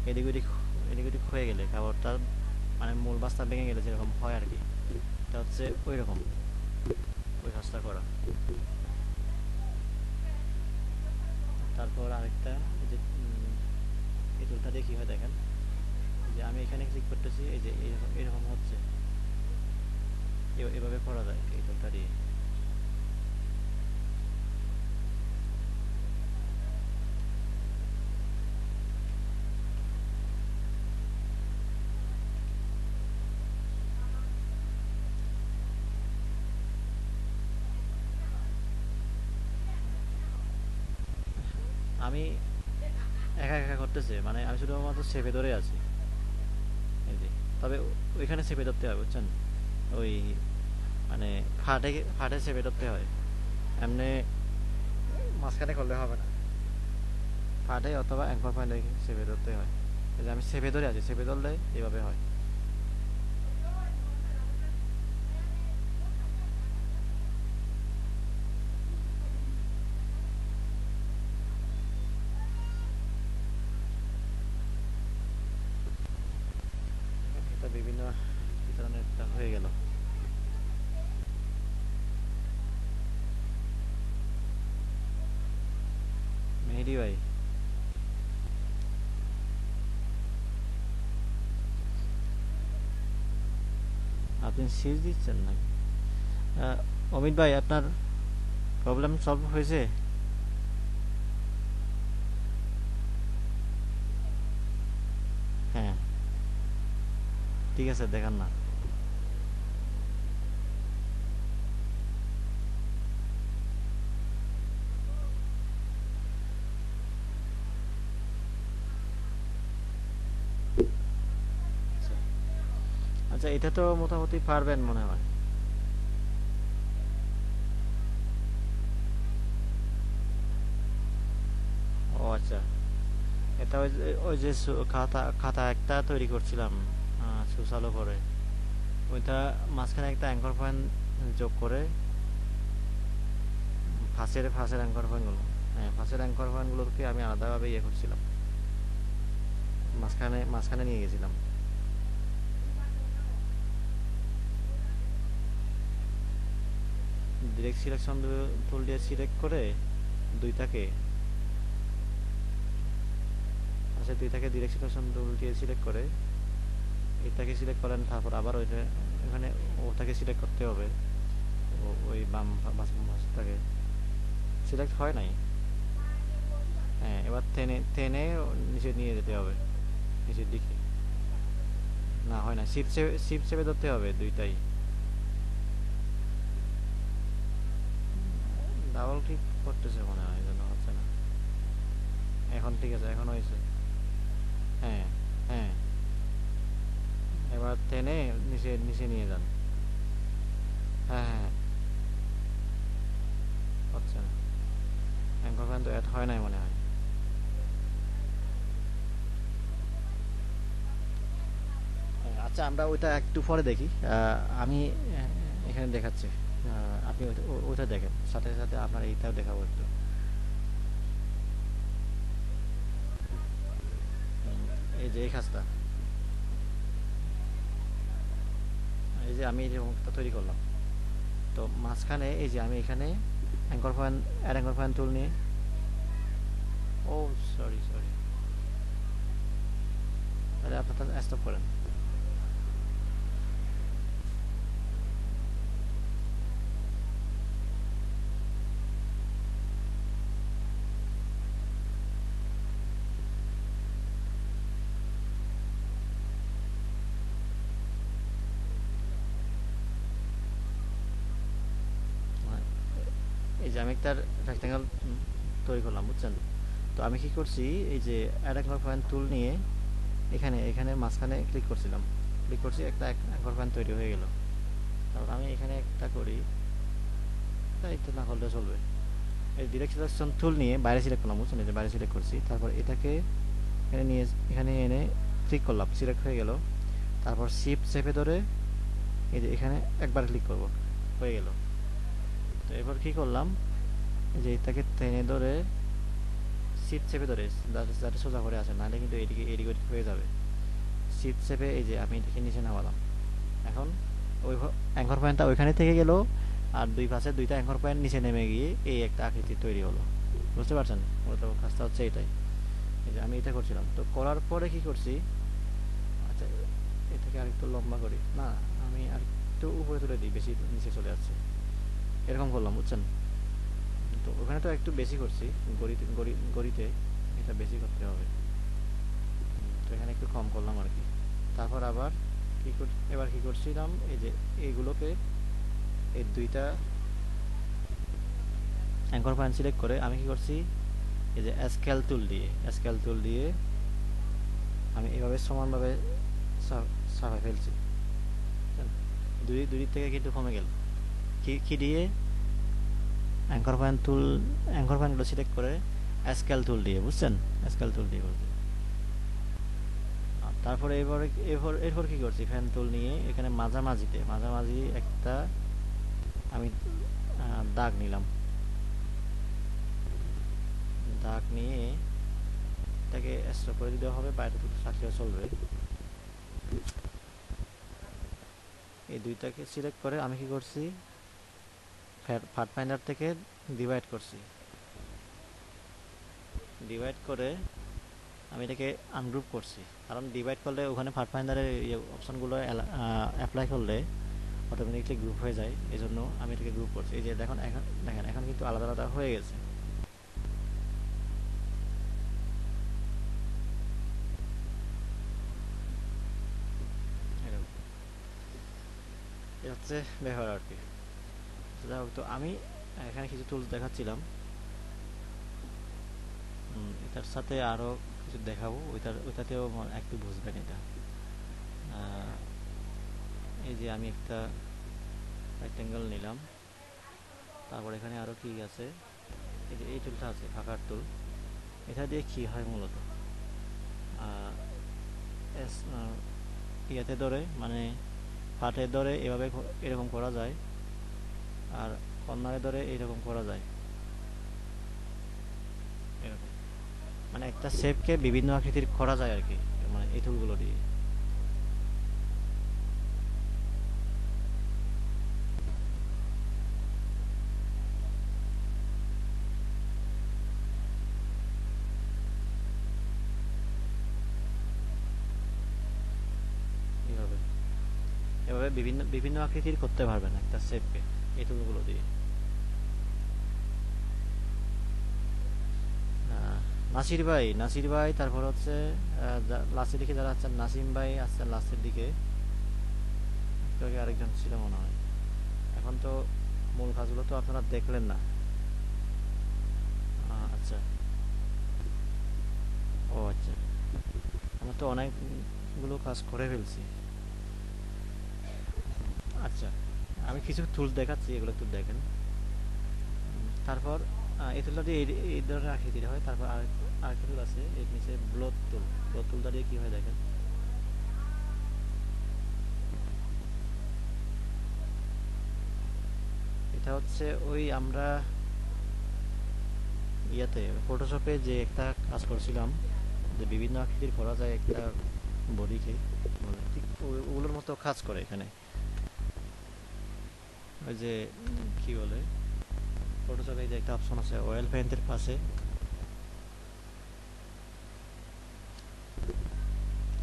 এদিক ওদিক, এদিক ওদিক হয়ে গেলে কাপড়টা, মানে মূল বাস্তা ভেঙে গেলে যেরকম হয় আর কি, এটা হচ্ছে ওই রকম, ওই কাজটা করা। তারপর আরেকটা, এই যে এই টুলটা দিয়ে কী হয় দেখেন, যে আমি এখানে ক্লিক করতেছি, এই যে এরকম এরকম হচ্ছে, এভাবে করা যায় এই টুলটা দিয়ে। আমি একা একা করতেছি, মানে আমি শুধুমাত্র চেপে ধরে আছি, এই যে। তবে ওইখানে চেপে ধরতে হয়, বুঝছেন? ওই মানে ফাটে ফাটে চেপে ধরতে হয়, এমনি মাঝখানে করলে হবে না। ফাটে অথবা অ্যাঙ্কর পয়েন্টে চেপে ধরতে হয়। এই যে আমি চেপে ধরে আছি, চেপে ধরলে এইভাবে হয়। এটা বিভিন্ন ধরনের একটা হয়ে গেল। মেহেদি ভাই, আপনি সিজ দিচ্ছেন নাকি? অমিত ভাই, আপনার প্রবলেম সলভ হয়েছে? হ্যাঁ, ঠিক আছে, দেখান না। আচ্ছা আচ্ছা, এটা তো মোটামুটি পারবেন মনে হয়। ও আচ্ছা, এটা ওই যে খাতা খাতা একটা তৈরি করছিলাম সুসালো করে, ওইটা মাঝখানে একটা অ্যাঙ্কর পয়েন্ট যোগ করে ফাঁসের অ্যাঙ্কর পয়েন্টগুলো, হ্যাঁ ফাঁসের অ্যাঙ্কর পয়েন্টগুলোকে আমি আলাদাভাবে ইয়ে করছিলাম, মাঝখানে মাঝখানে নিয়ে গেছিলাম। ডিরেক্ট সিলেকশন টুল দিয়ে সিলেক্ট করে দুইটাকে, আচ্ছা দুইটাকে ডিরেক্ট সিলেকশন টুল দিয়ে সিলেক্ট করে এটাকে সিলেক্ট করেন, তারপর আবার ওইটা এখানে ওটাকে সিলেক্ট করতে হবে। ওই বাম মাছটাকে সিলেক্ট হয় নাই, হ্যাঁ এবার টেনে টেনে নিচে নিয়ে যেতে হবে, নিচের দিকে। না হয় না, শিপ চেপে ধরতে হবে দুইটাই। ডাবল ক্লিক করতেছে মনে হয়, এই জন্য হচ্ছে না। এখন ঠিক আছে, এখন হয়েছে। হ্যাঁ হ্যাঁ, এবার টেনে নিচে নিচে নিয়ে যান। হ্যাঁ হ্যাঁ, হচ্ছে না, অ্যাঙ্কর পয়েন্ট তো অ্যাড হয় নাই মনে হয়। আচ্ছা আমরা ওইটা একটু পরে দেখি, আমি এখানে দেখাচ্ছি, আপনি ওইটা দেখেন, সাথে সাথে আপনার এইটাও দেখাবো একটু। এই যে এই কাজটা, এই যে আমি এই যে মুখটা তৈরি করলাম, তো মাঝখানে এই যে আমি এখানে anchor point, add anchor point tool নিয়ে, ও সরি সরি, তাহলে আপনারটা স্টপ করেন। হ্যাঁ, এই যে আমি একটা রেক্টাঙ্গেল তৈরি করলাম বুঝছেন। তো আমি কি করছি, এই যে অ্যাড অ্যাঙ্কর পয়েন্ট টুল নিয়ে এখানে এখানে মাঝখানে ক্লিক করছিলাম, ক্লিক করছি, একটা অ্যাঙ্কর পয়েন্ট তৈরি হয়ে গেল। তারপর আমি এখানে একটা করি, তাই তো না করলে চলবে। এই ডিরেক্ট সিলেকশন টুল নিয়ে বাইরে সিলেক্ট করলাম বুঝছেন, এই যে বাইরে সিলেক্ট করছি, তারপর এটাকে এখানে নিয়ে এখানে এনে ক্লিক করলাম, সিলেক্ট হয়ে গেল। তারপর শিফট চেপে ধরে এই যে এখানে একবার ক্লিক করব, হয়ে গেল। তো এরপর কি করলাম, এই যে এটাকে টেনে ধরে শিফট চেপে ধরে যাতে যাতে সোজা করে আসে, নাহলে কিন্তু এদিকে এদিক ওদিক হয়ে যাবে। শিফট চেপে এই যে আমি এটাকে নিচে নামালাম। এখন ওই অ্যাঙ্কর পয়েন্টটা ওইখানে থেকে গেল, আর দুই পাশে দুইটা অ্যাঙ্কর পয়েন্ট নিচে নেমে গিয়ে এই একটা আকৃতি তৈরি হলো। বুঝতে পারছেন, মূলত কাজটা হচ্ছে এটাই। এই যে আমি এটা করছিলাম, তো করার পরে কি করছি, আচ্ছা এটাকে আরেকটু লম্বা করি, না আমি আরেকটু উপরে তুলে দিই, বেশি নিচে চলে যাচ্ছে, এরকম করলাম বুঝছেন। তো ওখানে তো একটু বেশি করছি, গড়িতে এটা বেশি করতে হবে, তো এখানে একটু কম করলাম আর কি। তারপর আবার এবার কি করছিলাম, এই যে এইগুলোকে এই দুইটা অ্যাঙ্কর পয়েন্ট সিলেক্ট করে আমি কি করছি, এই যে স্কেল টুল দিয়ে আমি এভাবে সমানভাবে সাফাই ফেলছি, দুই দুই দিক থেকে কিন্তু কমে গেল। কি দিয়ে, অ্যাঙ্কর পয়েন্টগুলো সিলেক্ট করে স্কেল টুল দিয়ে, বুঝছেন, স্কেল টুল দিয়ে করছি। তারপরে এরপর কি করছি, ফ্যান টুল নিয়ে এখানে মাঝামাঝি একটা আমি দাগ নিলাম, দাগ নিয়ে এটাকে স্টপ করে দিতে হবে, বাইরে দুটো থাকলেও চলবে। এই দুইটাকে সিলেক্ট করে আমি কি করছি, পাথ ফাইন্ডার থেকে ডিভাইড করছি, ডিভাইড করে আমি এটাকে আনগ্রুপ করছি, কারণ ডিভাইড করলে ওখানে পাথ ফাইন্ডারের অপশনগুলো অ্যাপ্লাই করলে অটোমেটিকলি গ্রুপ হয়ে যায়, এই জন্য আমি এটাকে গ্রুপ করছি। এই যে দেখেন এখন কিন্তু আলাদা আলাদা হয়ে গেছে। এটা হচ্ছে ব্যবহার আর কি। যাই হোক, তো আমি এখানে কিছু টুলস দেখাচ্ছিলাম, এটার সাথে আরও কিছু দেখাবো, ওইটাতেও একটু বুঝবেন এটা। এই যে আমি একটা রেক্টেঙ্গেল নিলাম, তারপর এখানে আরও কি আছে, এই যে এই টুলটা আছে ফাঁকার টুল, এটা দিয়ে কি হয় মূলত, ইয়াতে ধরে মানে পাটে ধরে এভাবে এরকম করা যায়, আর কর্নারে ধরে এরকম করা যায়, এরকম। মানে একটা শেপকে বিভিন্ন আকৃতির করা যায় আর কি, মানে এই টুলগুলো দিয়ে। এইভাবে এভাবে বিভিন্ন বিভিন্ন আকৃতির করতে পারবেন একটা শেপকে এই টুলগুলো দিয়ে। নাসির ভাই, তারপর হচ্ছে লাস্টের দিকে যারা আছেন, নাসিম ভাই আছেন লাস্টের দিকে, একটু আগে আরেকজন ছিল মনে হয়। এখন তো মূল কাজগুলো তো আপনারা দেখলেন না। আচ্ছা। ও আচ্ছা, আমরা তো অনেকগুলো কাজ করে ফেলছি। আচ্ছা, আমি কিছু টুল দেখাচ্ছি, এগুলো একটু দেখেন। তারপর এই টুলটা দিয়ে এই ধরনের আকৃতির হয়। তারপর আরেকটা টুল আছে এর নিচে, ব্লক টুলটা দিয়ে কি হয় দেখেন। এটা হচ্ছে ওই আমরা ইয়াতে ফটোশপে যে একটা কাজ করছিলাম, যে বিভিন্ন আকৃতির করা যায় একটা বডিকে, ঠিক ওগুলোর মতো কাজ করে এখানে। ওই যে কি বলে, ফটোশপে যে একটা অপশন আছে অয়েল পেইন্টের পাশে,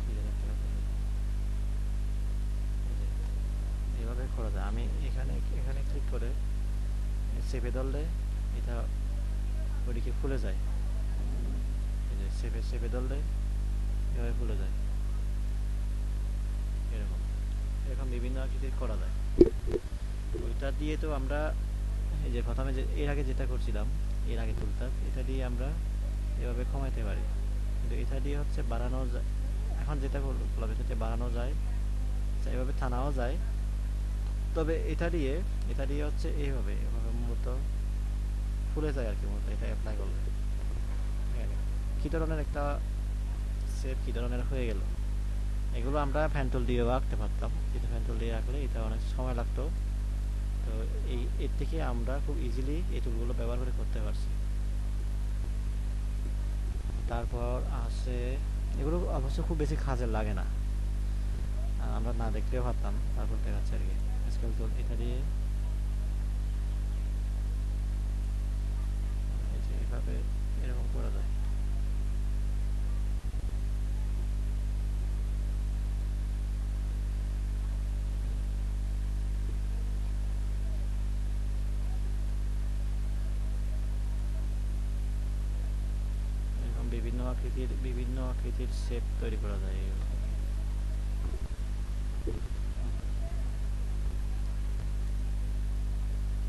কি যেন একটা ব্যাপার, এই যে এইভাবে করা যায়। আমি এখানে এখানে ক্লিক করে সেভে ধরলে এটা বডিকে খুলে যায়। এই যে সেভে ধরলে এভাবে খুলে যায়, এরকম এরকম বিভিন্ন আকৃতির করা যায়। ওইটা দিয়ে তো আমরা এই যে প্রথমে যে এর আগে যেটা করছিলাম, এর আগে তুলতাম, এটা দিয়ে আমরা এভাবে কমাইতে পারি, কিন্তু এটা দিয়ে হচ্ছে বাড়ানো যায়। এখন যেটা করলাম এটা দিয়ে বাড়ানো যায়, এভাবে টানাও যায়। তবে এটা দিয়ে হচ্ছে এইভাবে এভাবে মূলত ফুলে যায় আর কি, মূলত এটা অ্যাপ্লাই করলে। কি ধরনের একটা শেপ, কি ধরনের হয়ে গেল। এগুলো আমরা ফ্যান্টুল দিয়েও আঁকতে পারতাম, কিন্তু ফ্যান্টুল দিয়ে আঁকলে এটা অনেক সময় লাগতো। তো এর থেকে আমরা খুব ইজিলি এই টুলগুলো ব্যবহার করে করতে পারছি। তারপর আছে, এগুলো অবশ্য খুব বেশি কাজে লাগে না, আমরা না দেখলেও পারতাম। তারপর দেখাচ্ছে আর কি, স্কেল টুল এটা দিয়ে এই যে এইভাবে এরকম করা যায়। এরকম বিভিন্ন আকৃতির শেপ তৈরি করা যায় এইভাবে।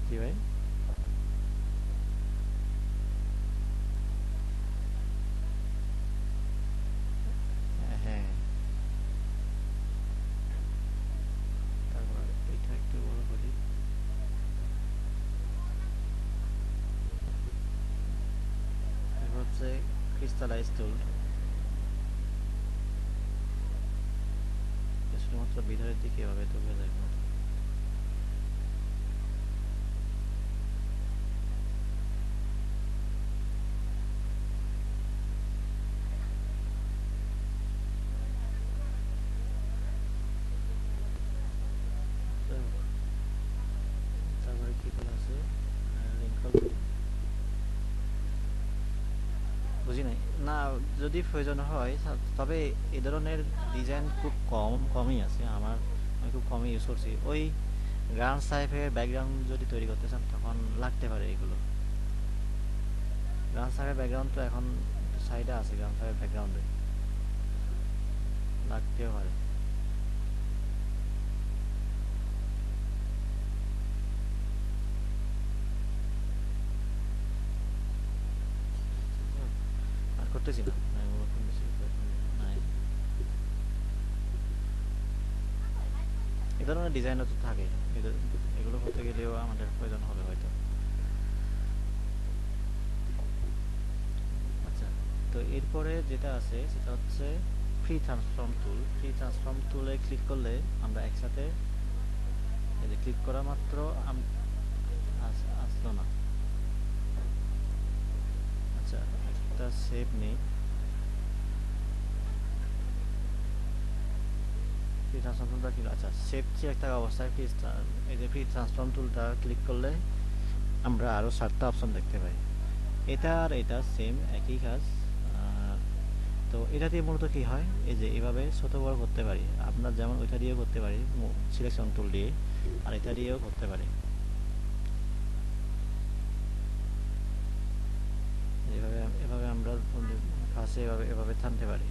জি ভাই। হ্যাঁ, তারপর এটা একটু বড় করি। তারপর হচ্ছে ক্রিস্টালাইজ টুল, শুধুমাত্র ভিতরের দিকে এভাবে তুলে যায়। তারপরে কি টুল আছে, রিঙ্কল, বুঝি নাই। না, যদি প্রয়োজন হয় তবে এই ধরনের ডিজাইন খুব কমই আছে আমার, আমি খুব কমই ইউজ করছি। ওই গ্রাউন্ড সাইফের ব্যাকগ্রাউন্ড যদি তৈরি করতে চান তখন লাগতে পারে এগুলো। গ্রাউন্ড সাইফের ব্যাকগ্রাউন্ড তো এখন সাইডে আছে, গ্রাউন্ড সাইফের ব্যাকগ্রাউন্ডে লাগতেও পারে। আর করতেছি না, এগুলো খুব বেশি নাই। এই ধরনের ডিজাইনও তো থাকে, এগুলো করতে গেলেও আমাদের প্রয়োজন হবে হয়তো। আচ্ছা, তো এরপরে যেটা আছে সেটা হচ্ছে ফ্রি ট্রান্সফর্ম টুলে ক্লিক করলে আমরা একসাথে এই যে ক্লিক করা মাত্র আসলো না। আচ্ছা, একটা সেভ নেই। ফ্রি ট্রান্সফর্ম টুলটা কি, আচ্ছা সেভ চেয়ে থাকা অবস্থায় এই যে ফ্রি ট্রান্সফর্ম টুলটা ক্লিক করলে আমরা আরও 7টা অপশন দেখতে পাই। এটা আর এটা সেম একই কাজ। তো এটা দিয়ে মূলত কি হয়, এই যে এভাবে ছোট বড় করতে পারি আমরা, যেমন ওইটা দিয়েও করতে পারি সিলেকশন টুল দিয়ে, আর এটা দিয়েও করতে পারি। এভাবে এভাবে আমরা কাছে এভাবে এভাবে টানতে পারি।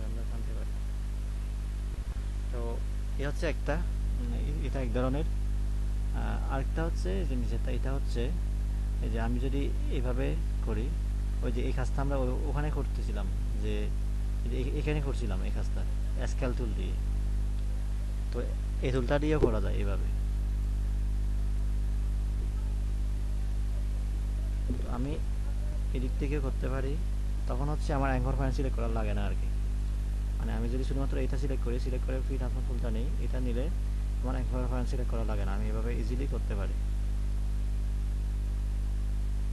আমরা টানতে পারি। তো এ হচ্ছে একটা, এটা এক ধরনের। আরেকটা হচ্ছে যে নিচেরটা, এটা হচ্ছে এই যে আমি যদি এভাবে করি, ওই যে এই কাজটা আমরা ওখানে করতেছিলাম, যে এখানে করছিলাম এই কাজটা স্কেল টুল দিয়ে। তো এই টুলটা দিয়েও করা যায় এভাবে। তো আমি এদিক থেকে করতে পারি, তখন হচ্ছে আমার অ্যাঙ্কর পয়েন্ট সিলেক্ট করা লাগে না আর কি। মানে আমি যদি শুধুমাত্র এটা সিলেক্ট করে ফ্রি ট্রান্সফর্ম টুলটা নিই, এটা নিলে আমার অ্যাঙ্কর পয়েন্ট সিলেক্ট করা লাগে না, আমি এভাবে ইজিলি করতে পারি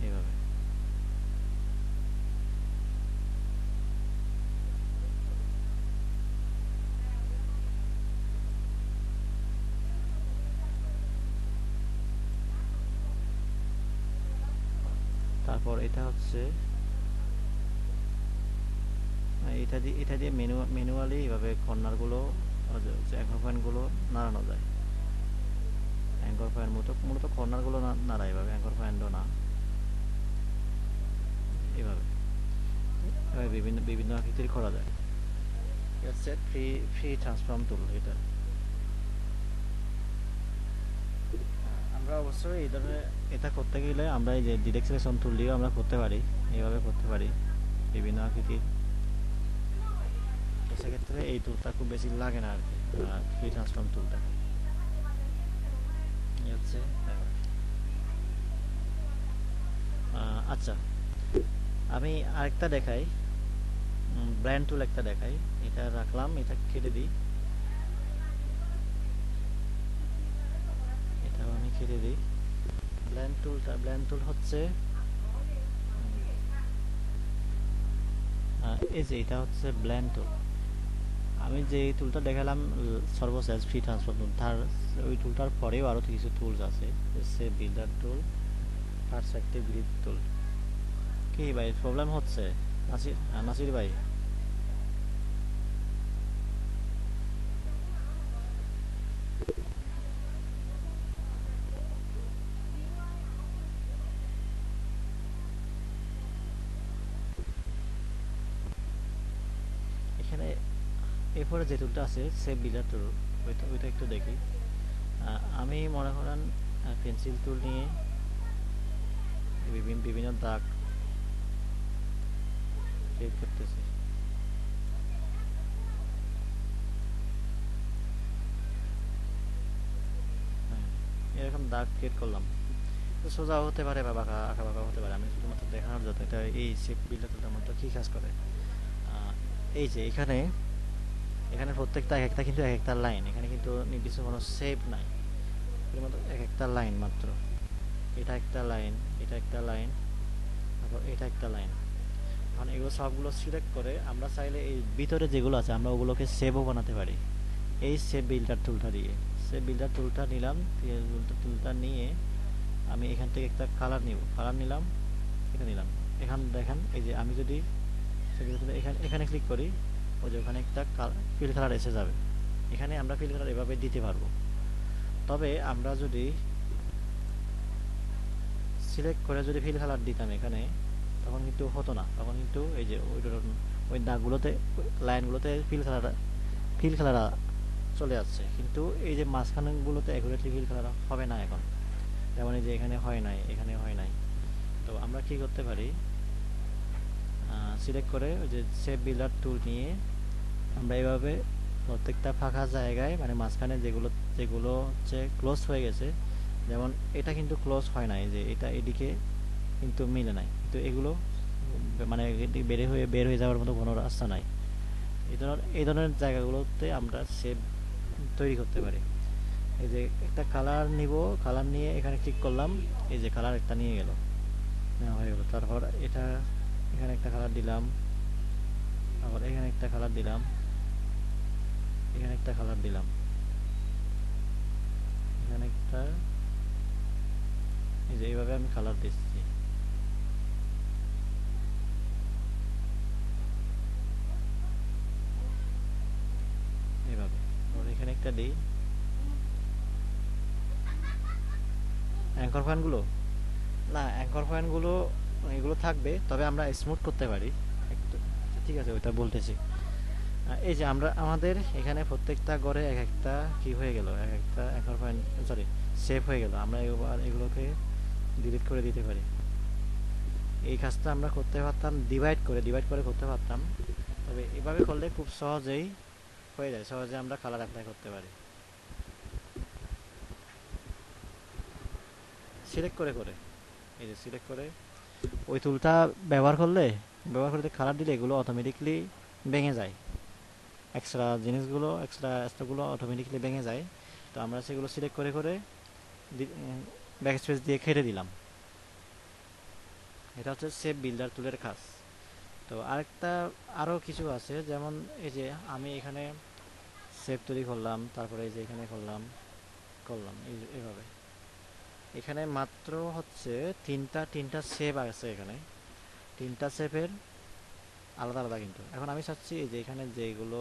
এইভাবে। তারপর এটা হচ্ছে এটা দিয়ে ম্যানুয়ালি এভাবে কর্নারগুলো, অ্যাঙ্কর পয়েন্টগুলো নাড়ানো যায়। অ্যাঙ্কর পয়েন্ট মূলত কর্নারগুলো নাড়ায় এভাবে, অ্যাঙ্কর পয়েন্টও না, এভাবে এভাবে বিভিন্ন বিভিন্ন আকৃতির করা যায়। এটা হচ্ছে ফ্রি ফ্রি ট্রান্সফর্ম টুল। এটা আমরা অবশ্যই এই ধরনের, এটা করতে গেলে আমরা এই যে ডিরেক্ট সিলেকশন টুল দিয়েও আমরা করতে পারি, এইভাবে করতে পারি বিভিন্ন আকৃতির। তো সেক্ষেত্রে এই টুলটা খুব বেশি লাগে না আর কি, ফ্রি ট্রান্সফর্ম টুলটা। এই হচ্ছে আচ্ছা, আমি আরেকটা দেখাই, ব্র্যান্ড টুল একটা দেখাই। এটা রাখলাম, এটা কেটে দিই, এটাও আমি কেটে দিই। ব্র্যান্ড টুল হচ্ছে এই যে এটা হচ্ছে ব্ল্যান্ড টুল। আমি যে টুলটা দেখালাম সর্বশেষ ফ্রি ট্রান্সফর্ম টুল, তার ওই টুলটার পরেও আরও কিছু টুলস আছে, হচ্ছে বিল্ডার টুল, পারস্পেক্টিভ গ্রিড টুল। কি ভাই প্রবলেম হচ্ছে নাসির ভাই? এখানে এরপরে যে টুলটা আছে সেভ বিল্ডার টুল, ওইটা একটু দেখি। আমি মনে করেন পেন্সিল টুল নিয়ে বিভিন্ন দাগ ক্রিয়েট করতেছি। হ্যাঁ, এরকম দাগ ক্রিয়েট করলাম। তো সোজা হতে পারে বা আঁকা বাঁকা হতে পারে, আমি শুধুমাত্র দেখানোর জন্য এটা এই সেভ বিল্ডার টুলটার মধ্যে কী কাজ করে। এই যে এখানে এখানে প্রত্যেকটা এক একটা কিন্তু এক একটা লাইন, এখানে কিন্তু নির্দিষ্ট কোনো সেভ নাই, এর মতো এক একটা লাইন মাত্র। এটা একটা লাইন, এটা একটা লাইন, তারপর এটা একটা লাইন। এখন এগুলো সবগুলো সিলেক্ট করে আমরা চাইলে এই ভিতরে যেগুলো আছে আমরা ওগুলোকে সেভও বানাতে পারি এই সেভ বিল্ডার টুলটা দিয়ে। সেভ বিল্ডার টুলটা নিলাম, টুলটা নিয়ে আমি এখান থেকে একটা কালার নিলাম, এটা নিলাম। এখান দেখেন এই যে আমি যদি এখানে এখানে ক্লিক করি, ওই যে ওখানে একটা ফিল কালার এসে যাবে। এখানে আমরা ফিল কালার এভাবে দিতে পারবো। তবে আমরা যদি সিলেক্ট করে যদি ফিল কালার দিতাম এখানে, তখন কিন্তু হতো না, তখন কিন্তু এই যে ওই দাগগুলোতে লাইনগুলোতে ফিল কালার চলে যাচ্ছে, কিন্তু এই যে মাঝখানগুলোতে অ্যাকুরেটলি ফিল কালার হবে না এখন। যেমন এই যে এখানে হয় নাই, এখানে হয় নাই। তো আমরা কি করতে পারি, সিলেক্ট করে ওই যে সেভ বিল্ডার টুল নিয়ে আমরা এইভাবে প্রত্যেকটা ফাঁকা জায়গায়, মানে মাঝখানে যেগুলো যেগুলো হচ্ছে ক্লোজ হয়ে গেছে, যেমন এটা কিন্তু ক্লোজ হয় নাই, যে এটা এদিকে কিন্তু মিলে নাই। তো এগুলো মানে বের হয়ে যাওয়ার মতো কোনো রাস্তা নাই। এই ধরনের জায়গাগুলোতে আমরা শেপ তৈরি করতে পারি। এই যে একটা কালার নিব, কালার নিয়ে এখানে ক্লিক করলাম, এই যে কালার একটা নিয়ে গেল, নেওয়া হয়ে গেল। তারপর এটা এখানে একটা কালার দিলাম, আবার এখানে একটা কালার দিলাম, এখানে একটা কালার দিলাম, এখানে একটা, এই যে এইভাবে আমি কালার দিচ্ছি। এইভাবে এখানে একটা দিই। অ্যাঙ্কর পয়েন্টগুলো, না অ্যাঙ্কর পয়েন্টগুলো এগুলো থাকবে, তবে আমরা স্মুথ করতে পারি একটু। আচ্ছা ঠিক আছে, ওইটা বলতেছি। এই যে আমরা আমাদের এখানে প্রত্যেকটা ঘরে এক একটা কি হয়ে গেল, এক একটা অ্যাঙ্কর পয়েন্ট, সরি সেভ হয়ে গেল। আমরা এবার এগুলোকে ডিলিট করে দিতে পারি। এই কাজটা আমরা করতে পারতাম ডিভাইড করে করতে পারতাম, তবে এভাবে করলে খুব সহজেই হয়ে যায়, সহজে আমরা কালার অ্যাপ্লাই করতে পারি সিলেক্ট করে করে। এই যে সিলেক্ট করে ওই টুলটা ব্যবহার করতে কালার দিলে এগুলো অটোমেটিকলি ভেঙে যায়, এক্সট্রা স্টকগুলো অটোমেটিকলি ভেঙে যায়। তো আমরা সেগুলো সিলেক্ট করে করে ব্যাক স্পেস দিয়ে কেটে দিলাম। এটা হচ্ছে সেভ বিল্ডার টুলের কাজ। তো আরও কিছু আছে, যেমন এই যে আমি এখানে সেভ তৈরি করলাম, তারপরে এই যে এখানে করলাম করলাম এইভাবে। এখানে মাত্র হচ্ছে তিনটা সেভ আছে এখানে, তিনটা সেভের আলাদা আলাদা। কিন্তু এখন আমি চাচ্ছি এই যে এখানে যেগুলো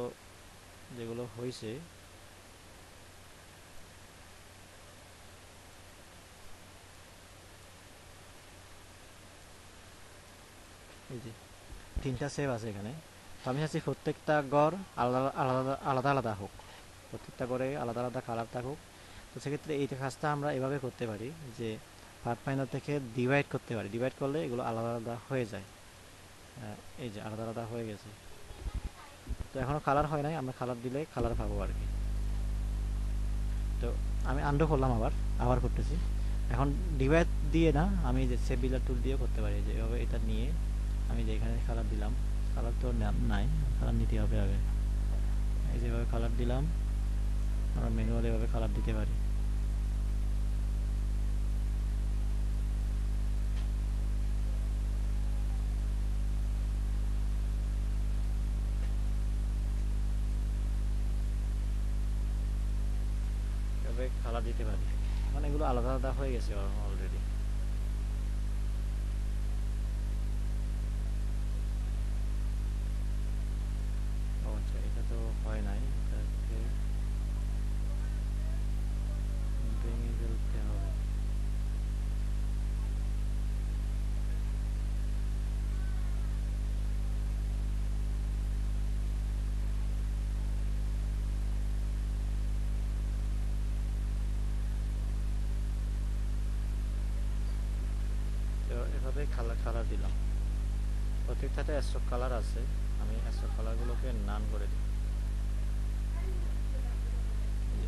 যেগুলো হয়েছে, এই যে তিনটা সেভ আছে এখানে। তো আমি চাচ্ছি প্রত্যেকটা ঘর আলাদা আলাদা আলাদা আলাদা হোক, প্রত্যেকটা ঘরে আলাদা আলাদা কালার থাকুক। তো সেক্ষেত্রে এই কাজটা আমরা এভাবে করতে পারি যে পার্ট ফাইন্ডার থেকে ডিভাইড করতে পারি, ডিভাইড করলে এগুলো আলাদা আলাদা হয়ে যায়। এই যে আলাদা আলাদা হয়ে গেছে। তো এখনও কালার হয় নাই, আমরা কালার দিলে কালার পাবো আর কি। তো আমি আন্ডু করলাম, আবার করতেছি। এখন ডিভাইড দিয়ে না, আমি যে সেভ বিলার টুল দিয়ে করতে পারি। যে এভাবে এটা নিয়ে আমি যে এখানে কালার দিলাম, কালার তো নাই, কালার নিতে হবে আগে। এই যেভাবে কালার দিলাম, আমরা ম্যানুয়ালি এভাবে কালার দিতে পারি। এভাবে কালার দিতে পারি, মানে এগুলো আলাদা আলাদা হয়ে গেছে অলরেডি। ও আচ্ছা, এটা তো হয় নাই, এটাকে ভেঙে ফেলতে হবে। তো এভাবে কালার দিলাম, প্রত্যেকটাতে স্টক কালার আছে। আমি স্টক কালারগুলোকে নান করে দিই।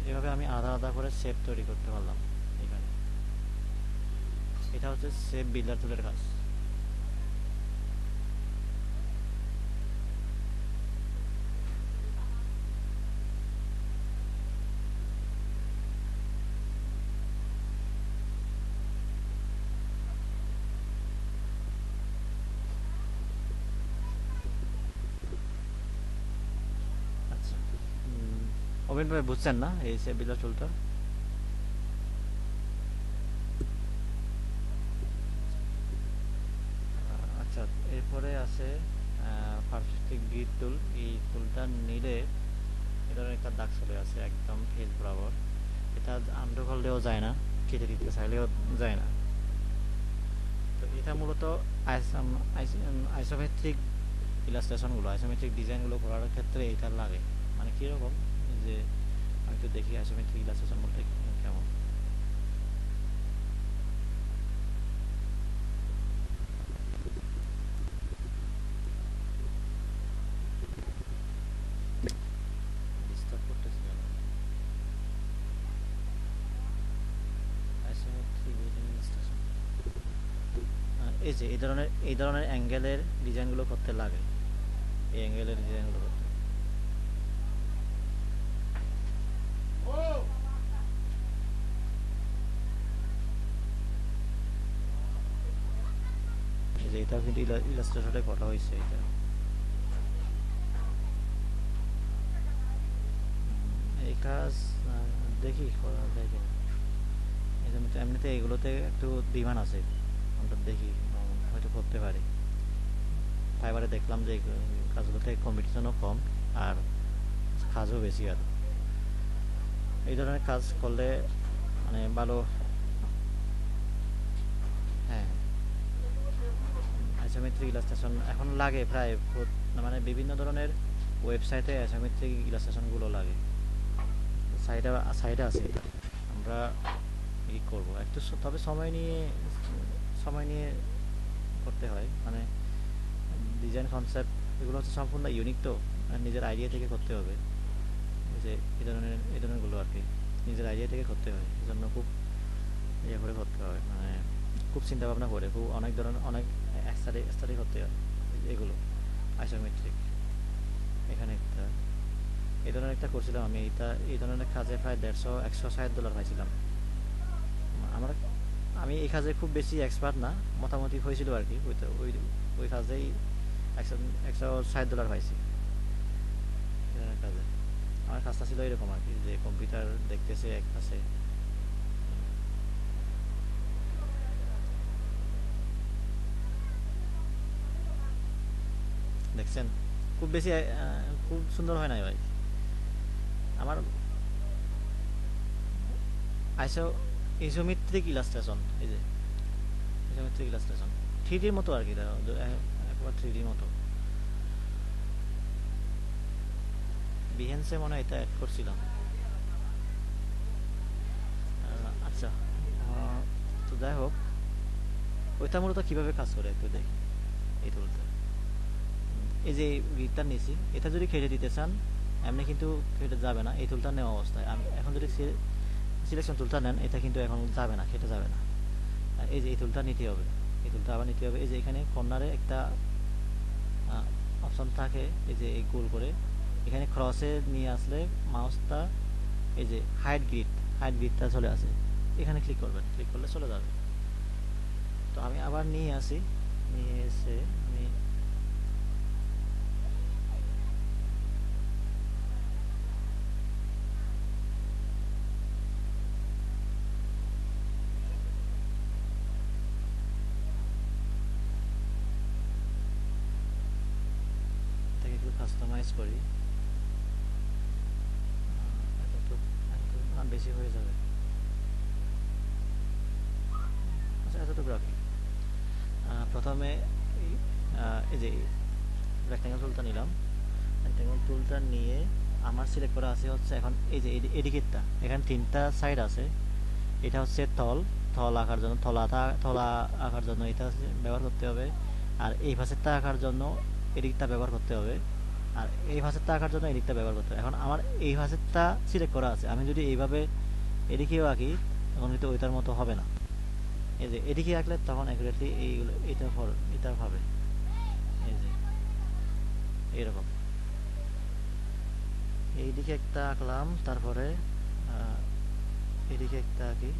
এভাবে আমি আলাদা আলাদা করে শেপ তৈরি করতে পারলাম এখানে। এটা হচ্ছে শেপ বিল্ডার টুলের কাজ। আচ্ছা, অবিন ভাই বুঝছেন না এই শেপ বিল্ডার টুলটা? আচ্ছা, এরপরে আছে পারফেক্ট গ্রিড টুল। এই টুলটা নিলে এটার একটা দাগ চলে আসে একদম ফেস বরাবর। এটা আন্ডু করলেও যায় না, কেটে দিতে চাইলেও যায় না। তো এটা মূলত আইসোমেট্রিক ইলাস্ট্রেশনগুলো, আইসোমেট্রিক ডিজাইনগুলো করার ক্ষেত্রে এটা লাগে। মানে কীরকম, যে আমি তো দেখি আইসোমেট্রিক ইলাস্ট্রেশন বলতে কেমন। ডিস্টার্ব করতেছি কেন? আইসোমেট্রিক ইলাস্ট্রেশন, এই যে এই ধরনের অ্যাঙ্গেলের ডিজাইনগুলো করতে লাগে, এই অ্যাঙ্গেলের ডিজাইনগুলো করতে। এই যে এটাও কিন্তু ইলাস্ট্রেটরে করা হয়েছে এটা। এই কাজ দেখি করা যায় কিনা। এই জন্য তো এমনিতে এগুলোতে একটু ডিমান্ড আছে, আমরা দেখি হয়তো করতে পারি। ফাইবারে দেখলাম যে এই কাজগুলোতে কম্পিটিশনও কম আর কাজও বেশি। আর এই ধরনের কাজ করলে মানে ভালো। হ্যাঁ, আইসোমেট্রিক ইলাস্ট্রেশন এখন লাগে প্রায় মানে বিভিন্ন ধরনের ওয়েবসাইটে আইসোমেট্রিক ইলাস্ট্রেশনগুলো লাগে। সাইডে সাইডে আছে এটা, আমরা ই করবো একটু তবে সময় নিয়ে করতে হয়। মানে ডিজাইন কনসেপ্ট এগুলো হচ্ছে সম্পূর্ণ ইউনিক, তো নিজের আইডিয়া থেকে করতে হবে। এই যে এই ধরনেরগুলো আর কি নিজের আইডিয়া থেকে করতে হয়, এই জন্য খুব ইয়ে করে করতে হয়, মানে খুব চিন্তা ভাবনা করে, খুব অনেক ধরনের অনেক স্টাডি করতে হয় এগুলো। আইসোমেট্রিক এখানে একটা এই ধরনের একটা করছিলাম আমি, এই ধরনের কাজে প্রায় $150-160 পাইছিলাম। আমার আমি এই কাজে খুব বেশি এক্সপার্ট না, মোটামুটি হয়েছিল আর কি। ওই ওই কাজেই $160 পাইছি এই ধরনের কাজে। আমার কাজটা ছিল এরকম আর কি, যে কম্পিউটার দেখতেছে এক পাশে। দেখছেন খুব বেশি খুব সুন্দর হয় নাই ভাই আমার। আইসো ইসোমেট্রিক ইলাস্ট্রেশন, এই যে ইসোমেট্রিক ইলাস্ট্রেশন 3Dর মতো আর কি, একবার 3D মতো। বিহেন্সে মনে হয় এটা অ্যাড করছিলাম। আচ্ছা, তো যাই হোক, ওইটা মূলত কীভাবে কাজ করে একটু দেখি। এই টুলটা, এই যে গ্রিডটা নিয়েছি, এটা যদি কেটে দিতে চান এমনি কিন্তু কেটে যাবে না এই টুলটা নেওয়া অবস্থায়। আমি এখন যদি সিলেকশন টুলটা নেন, এটা কিন্তু এখন যাবে না, কেটে যাবে না। এই যে এই টুলটা নিতে হবে, এই টুলটা আবার নিতে হবে। এই যে এখানে কর্নারে একটা অপশন থাকে, এই যে এই গোল করে এখানে ক্রসে নিয়ে আসলে মাউসটা এই যে হাইট গ্রিডটা চলে আসে, এখানে ক্লিক করবেন, ক্লিক করলে চলে যাবে। তো আমি আবার নিয়ে আসি, নিয়ে এসে আমি এটাকে একটু কাস্টমাইজ করি। বেশি হয়ে যাবে, আচ্ছা এতটুকু রাখি। প্রথমে এই যে রেক্ট্যাঙ্গেল টুলটা নিলাম, রেক্ট্যাঙ্গেল টুলটা নিয়ে আমার সিলেক্ট করা আছে হচ্ছে এখন এই যে এদিকেরটা, এখানে 3টা সাইড আছে। এটা হচ্ছে থল আঁকার জন্য, থলা আঁকার জন্য এটা ব্যবহার করতে হবে। আর এই ভাঁজেরটা আঁকার জন্য এদিকটা ব্যবহার করতে হবে। আর এই ভাঁজেরটা আঁকার জন্য এদিকটা ব্যবহার করতে হবে। এখন আমার এই ভাঁজেরটা সিলেক্ট করা আছে, আমি যদি এইভাবে এদিকেও আঁকি তখন কিন্তু ওইটার মতো হবে না। এই যে এদিকে আঁকলে তখন অ্যাকুরেটলি এইগুলো এটা হবে। এই যে এইরকম এইদিকে একটা আঁকলাম, তারপরে এদিকে একটা আঁকি।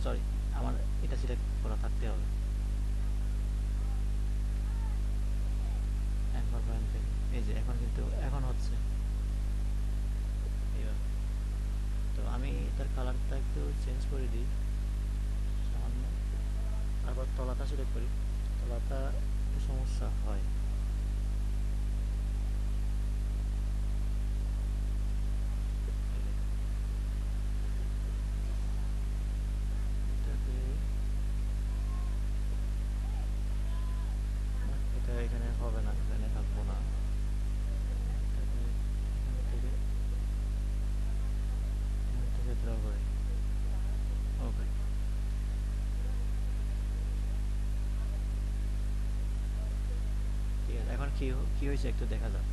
সরি, আমার এটা সিলেক্ট করা থাকতে হবে। অ্যাঙ্কর পয়েন্ট থেকে এই যে এখন হচ্ছে এইভাবে। তো আমি এটার কালারটা একটু চেঞ্জ করে দিই সামান্য, তারপর তলাটা সিলেক্ট করি। তলাটা একটু সমস্যা হয়, এটা এখানে হবে না, এখানে থাকবো না। এখান থেকে ড্র করি। ওকে, ঠিক আছে। এখন কি হয়েছে একটু দেখা যাক।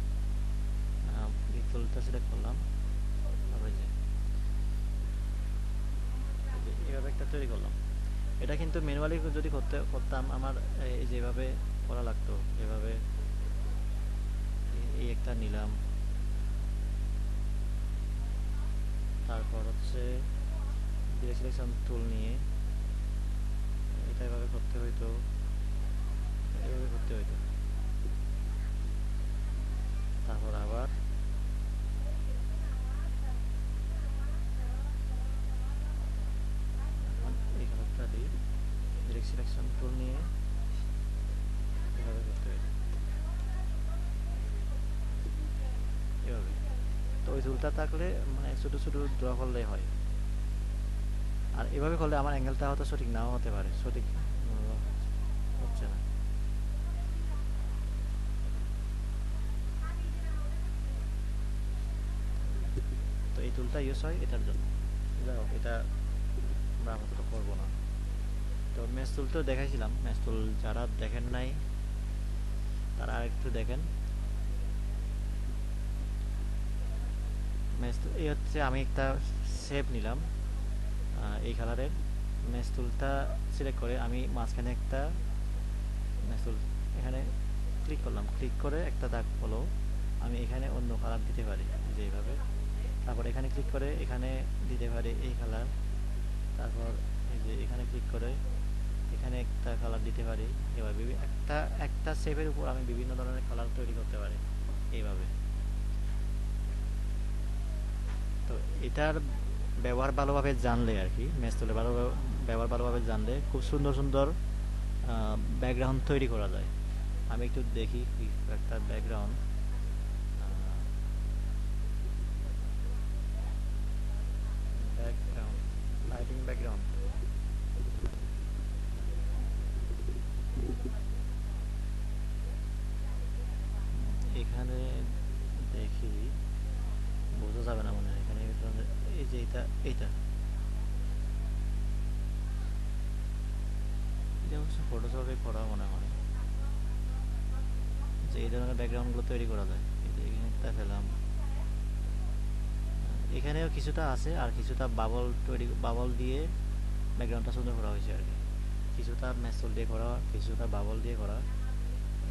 এই টুলটা সিলেক্ট করলাম, তারপরে যে এইভাবে একটা তৈরি করলাম। এটা কিন্তু ম্যানুয়ালি যদি করতাম আমার এই যেভাবে করা লাগতো, এভাবে এই একটা নিলাম, তারপর হচ্ছে ডিরেক্ট সিলেকশন টুল নিয়ে এটা এভাবে করতে হইতো, এভাবে করতে হইতো, তারপর আবার এই কালারটা দিই, ডিরেক্ট সিলেকশন টুল নিয়ে এভাবে করতে হইতো, এভাবে। তো ওই টুলটা থাকলে মানে ছোটো ছোটো ড্র করলেই হয়। আর এভাবে করলে আমার অ্যাঙ্গেলটা হয়তো সঠিক নাও হতে পারে, সঠিক হচ্ছে না। তো এই টুলটা ইউজ হয় এটার জন্য। যাই হোক, এটা আমরা আপাতত করবো না। তো ম্যাচ টুল তো দেখাইছিলাম, ম্যাচ টুল যারা দেখেন নাই তারা আরেকটু দেখেন। ম্যাচ টুল এই হচ্ছে, আমি একটা শেপ নিলাম এই কালারের। ম্যাচ টুলটা সিলেক্ট করে আমি মাঝখানে একটা ম্যাচ টুল এখানে ক্লিক করলাম, ক্লিক করে একটা দাগ হলো, আমি এখানে অন্য কালার দিতে পারি যেভাবে। তারপর এখানে ক্লিক করে এখানে দিতে পারি এই কালার। তারপর এই যে এখানে ক্লিক করে এখানে একটা কালার দিতে পারি। এভাবে একটা একটা শেপের উপর আমি বিভিন্ন ধরনের কালার তৈরি করতে পারি এইভাবে। তো এটার ব্যবহার ভালোভাবে জানলে আর কি, ম্যাচ টুলের ব্যবহার ভালোভাবে জানলে খুব সুন্দর সুন্দর ব্যাকগ্রাউন্ড তৈরি করা যায়। আমি একটু দেখি একটা ব্যাকগ্রাউন্ড, ব্যাকগ্রাউন্ড লাইটিং ব্যাকগ্রাউন্ড, এখানে দেখি বোঝা যাবে না মনে হয় এখানে। এই যে এটা এইটা এটা অবশ্য ফটোশপে করা মনে হয় যে এই ধরনের ব্যাকগ্রাউন্ডগুলো তৈরি করা যায়। এই যে এখানে একটা পেলাম, এখানেও কিছুটা আছে, আর কিছুটা বাবল দিয়ে ব্যাকগ্রাউন্ডটা সুন্দর করা হয়েছে আর কি। কিছুটা ম্যাস্টল দিয়ে করা, কিছুটা বাবল দিয়ে করা,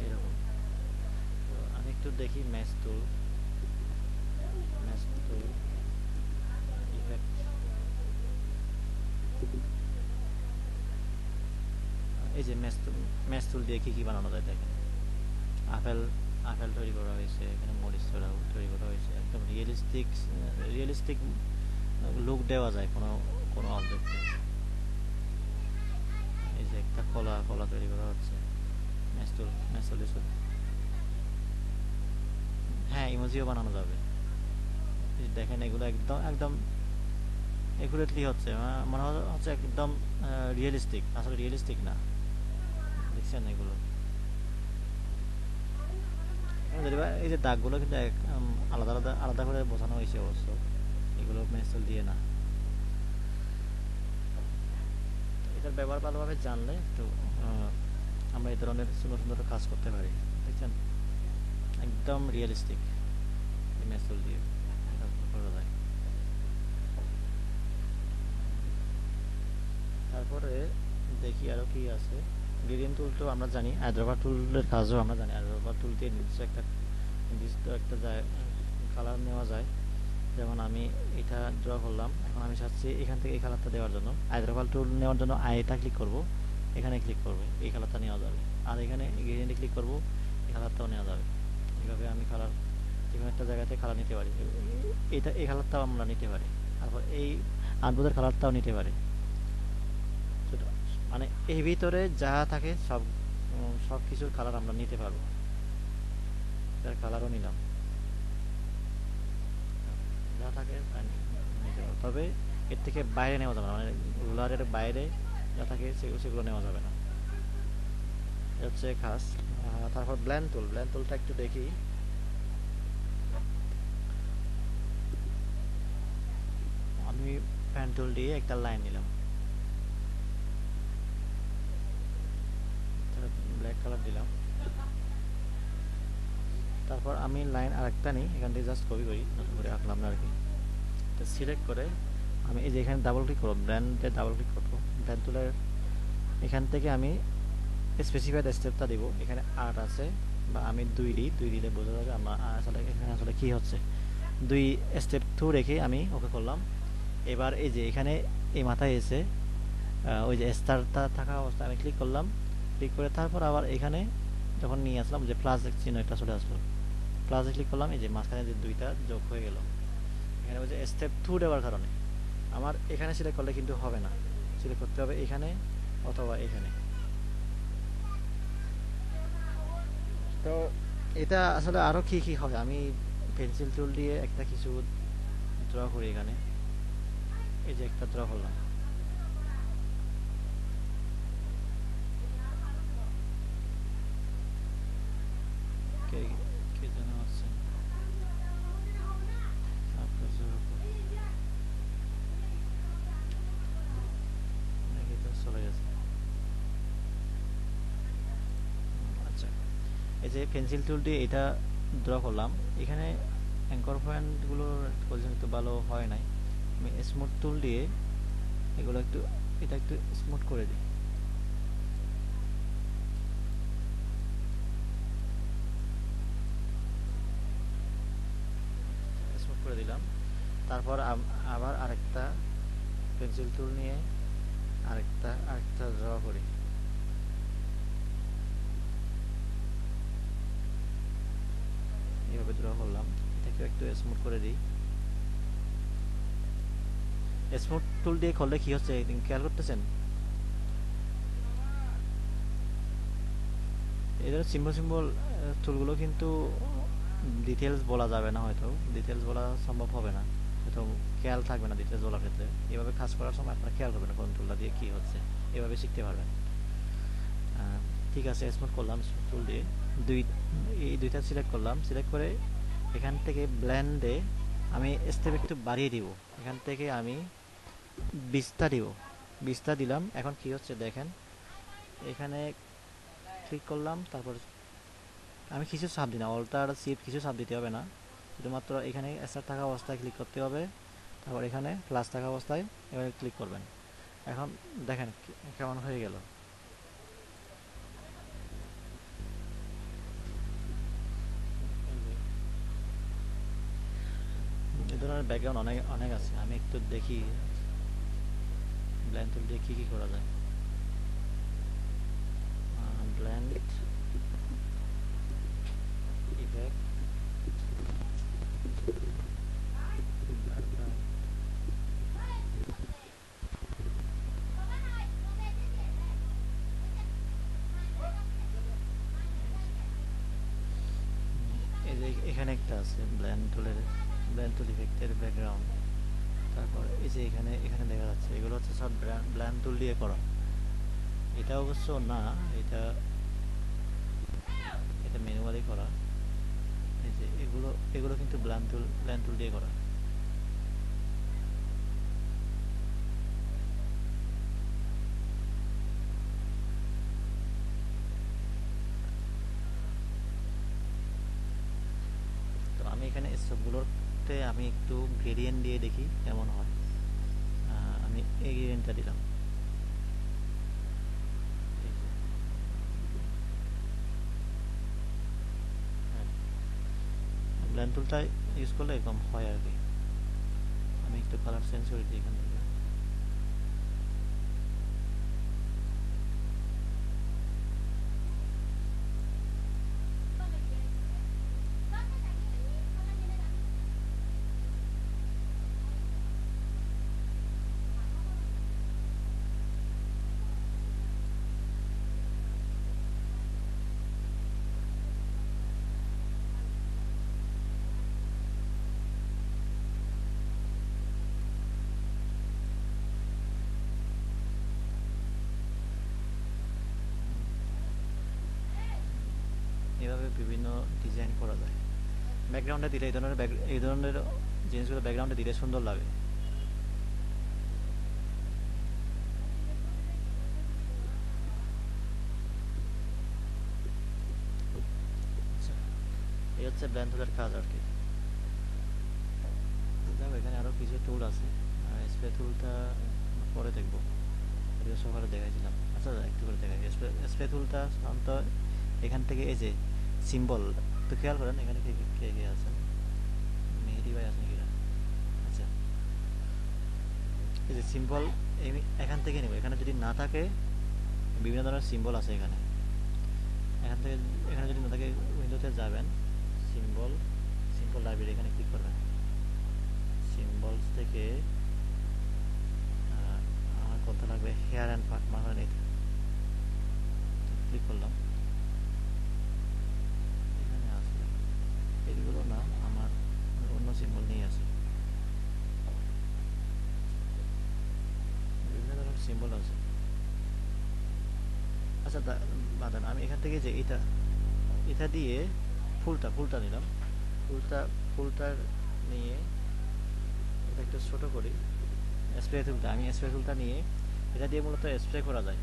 এরকম। তো আমি একটু দেখি ম্যাস্টল ইফেক্ট, এই যে ম্যাস্টল দিয়ে কি কি বানানো যায় দেখেন। আপেল আপেল তৈরি করা হয়েছে এখানে, মরিচ তৈরি করা হয়েছে, একদম রিয়েলিস্টিক লুক দেওয়া যায় কোনো কোনো অবজেক্টে। এই যে একটা কলা কলা তৈরি করা হচ্ছে ম্যাস্টল দিয়ে। হ্যাঁ, ইমোজিও বানানো যাবে। দেখেন এগুলো একদম একদম একুরেটলি হচ্ছে, মনে হচ্ছে একদম রিয়েলিস্টিক, আসলে রিয়েলিস্টিক না। দেখছেন এগুলো যদি এই যে দাগগুলো কিন্তু আলাদা আলাদা আলাদা করে বোঝানো হয়েছে অবশ্য, এগুলো পেন্সিল দিয়ে না। এটার ব্যবহার ভালোভাবে জানলে একটু আমরা এই ধরনের সুন্দর সুন্দর কাজ করতে পারি। দেখছেন একদম রিয়েলিস্টিক পেন্সিল দিয়ে করা যায়। তারপরে দেখি আরও কি আছে। গ্রেডিয়েন্ট টুল তো আমরা জানি, হায়দ্রাবাদ টুলের কাজও আমরা জানি। হায়দ্রাবাদ টুল দিয়ে নির্দিষ্ট একটা কালার নেওয়া যায়। যেমন আমি এটা ড্র করলাম, এখন আমি চাচ্ছি এখান থেকে এই কালারটা দেওয়ার জন্য হায়দ্রাবাদ টুল নেওয়ার জন্য আইটা ক্লিক করব, এখানে ক্লিক করবে এই কালারটা নেওয়া যাবে। আর এখানে গ্রেডিয়েন্টে ক্লিক করব, এই কালারটাও নেওয়া যাবে। এইভাবে আমি কালার যেকোনো একটা জায়গাতে কালার নিতে পারি। এই কালারটাও আমরা নিতে পারি। তারপর এই আনবোর্ডের কালারটাও নিতে পারি। মানে এর ভিতরে যা থাকে সব কিছুর কালার আমরা নিতে পারবো। এটার কালারও নিলাম, যা থাকে নিতে পারবো। তবে এর থেকে বাইরে নেওয়া যাবে না, মানে রুলারের বাইরে যা থাকে সেগুলো নেওয়া যাবে না। এটা হচ্ছে খাস। তারপর ব্ল্যান্ড টুলটা একটু দেখি। আমি প্যান টুল দিয়ে একটা লাইন নিলাম, ব্ল্যাক কালার দিলাম। তারপর আমি লাইন আরেকটা নিই, এখান থেকে জাস্ট কপি করি, নতুন করে আঁকলাম না আর কি। তো সিলেক্ট করে আমি এই যে এখানে ডাবল ক্লিক করবো, ব্র্যান্ডে ডাবল ক্লিক করবো, ব্র্যান্ড টুলের এখান থেকে আমি স্পেসিফাইড স্টেপটা দিব। এখানে 8 আছে, বা আমি 2 দিই, 2 দিলে বোঝা যাবে আমার আসলে এখানে আসলে কী হচ্ছে। 2 স্টেপ 2 রেখে আমি ওকে করলাম। এবার এই যে এখানে এই মাথায় এসে ওই যে স্টারটা থাকা অবস্থায় আমি ক্লিক করলাম। ক্লিক করে তারপর আবার এখানে যখন নিয়ে আসলাম, যে প্লাস চিহ্ন একটা চলে আসলো, প্লাসে ক্লিক করলাম, এই যে মাঝখানে যে 2টা যোগ হয়ে গেল। এখানে ওই যে স্টেপ 2 দেওয়ার কারণে আমার এখানে সিলেক্ট করলে কিন্তু হবে না, সিলেক্ট করতে হবে এখানে অথবা এখানে। তো এটা আসলে আরও কী কী হয়, আমি পেন্সিল টুল দিয়ে একটা কিছু ড্র করি। এখানে এই যে একটা ড্র করলাম, কে কে যেন আছে আপনার উপর, নাকি তো চলে গেছে। আচ্ছা, এই যে পেন্সিল টুল দিয়ে এটা ড্র করলাম। এখানে অ্যাঙ্কর পয়েন্টগুলোর পজিশন একটু ভালো হয় নাই, আমি স্মুথ টুল দিয়ে এগুলো একটু, এটা একটু স্মুথ করে দিই। স্মুথ করে দিলাম। তারপর আবার আরেকটা পেন্সিল টুল নিয়ে আরেকটা ড্র করি। এইভাবে ড্র করলাম, এটাকে একটু স্মুথ করে দিই। স্মুথ টুল দিয়ে করলে কি হচ্ছে খেয়াল করতেছেন? এই ধরনের সিম্বল সিম্বল টুলগুলো কিন্তু ডিটেলস বলা যাবে না, হয়তো ডিটেলস বলা সম্ভব হবে না, হয়তো খেয়াল থাকবে না ডিটেলস বলার ক্ষেত্রে। এভাবে কাজ করার সময় আপনারা খেয়াল করবেন কোন টুলটা দিয়ে কী হচ্ছে, এভাবে শিখতে পারবেন। ঠিক আছে, স্মুথ করলাম স্মুথ টুল দিয়ে। দুই এই দুইটা সিলেক্ট করলাম, সিলেক্ট করে এখান থেকে ব্লেন্ডে আমি স্টেপ একটু বাড়িয়ে দিব। এখান থেকে আমি 20টা দিব, 20টা দিলাম। এখন কি হচ্ছে দেখেন, এখানে ক্লিক করলাম, তারপর আমি কিছু চাপ দিই না, অল্টার শিফট কিছু চাপ দিতে হবে না, শুধুমাত্র এখানে স্টার থাকা অবস্থায় ক্লিক করতে হবে, তারপর এখানে প্লাস থাকা অবস্থায় এবারে ক্লিক করবেন। এখন দেখেন কেমন হয়ে গেল। এই ধরনের ব্যাকগ্রাউন্ড অনেক অনেক আছে, আমি একটু দেখি ব্ল্যান্ড টুল দিয়ে কী কী করা যায়। ব্ল্যান্ড ইফেক্ট, এই যে এখানে একটা আছে ব্ল্যান্ড টুল ইফেক্টের ব্যাকগ্রাউন্ড। তারপর এই যে এখানে এখানে দেখা যাচ্ছে এগুলো হচ্ছে সব ব্ল্যান্ড টুল দিয়ে করা। এটা অবশ্য না, এটা এটা ম্যানুয়ালি করা। এই যে এগুলো এগুলো কিন্তু ব্ল্যান্ড টুল দিয়ে করা। তো আমি এখানে সবগুলোতে আমি একটু গ্রেডিয়েন্ট দিয়ে দেখি কেমন হয়। আমি এই গ্রেডিয়েন্টটা দিলাম। ব্ল্যান্ড টুলটা ইউজ করলে এরকম হয় আর কি। আমি একটু কালার চেঞ্জ করে দিই এখান থেকে। এভাবে বিভিন্ন ডিজাইন করা যায়। ব্যাকগ্রাউন্ডে দিলে এই ধরনের জিনিসগুলো ব্যাকগ্রাউন্ডে দিলে সুন্দর লাগে। আচ্ছা, এই হচ্ছে ব্ল্যান্ড টুলের কাজ আর কি। দেখো এখানে আরও কিছু টুল আছে, আর স্প্রে টুলটা পরে দেখবো। এটা সকালে দেখাইছিলাম। আচ্ছা একটু করে দেখাই। স্প্রে টুলটা সাধারণত এখান থেকে এই যে সিম্বল তো খেয়াল করেন এখানে কে কে কে আছেন, মেহেদি ভাই আছেন কিনা। আচ্ছা এই যে সিম্বল এখান থেকে নেব, এখানে যদি না থাকে বিভিন্ন ধরনের সিম্বল আছে এখানে, এখান থেকে এখানে যদি না থাকে উইন্ডোতে যাবেন, সিম্বল সিম্বল লাইব্রেরি এখানে ক্লিক করবেন, সিম্বলস থেকে আমার কোনটা লাগবে, হেয়ার অ্যান্ড পার্ট মার্কার এটা ক্লিক করলাম। এখানে আছে এইগুলো না, আমার অন্য সিম্বল নিয়ে আছে, বিভিন্ন ধরনের সিম্বল আছে। আচ্ছা বাদান আমি এখান থেকে যে এটা এটা দিয়ে ফুলটা নিলাম, ফুলটা ফুলটার নিয়ে এটা একটু ছোট করি। স্প্রে টুলটা আমি স্প্রে টুলটা নিয়ে এটা দিয়ে মূলত স্প্রে করা যায়।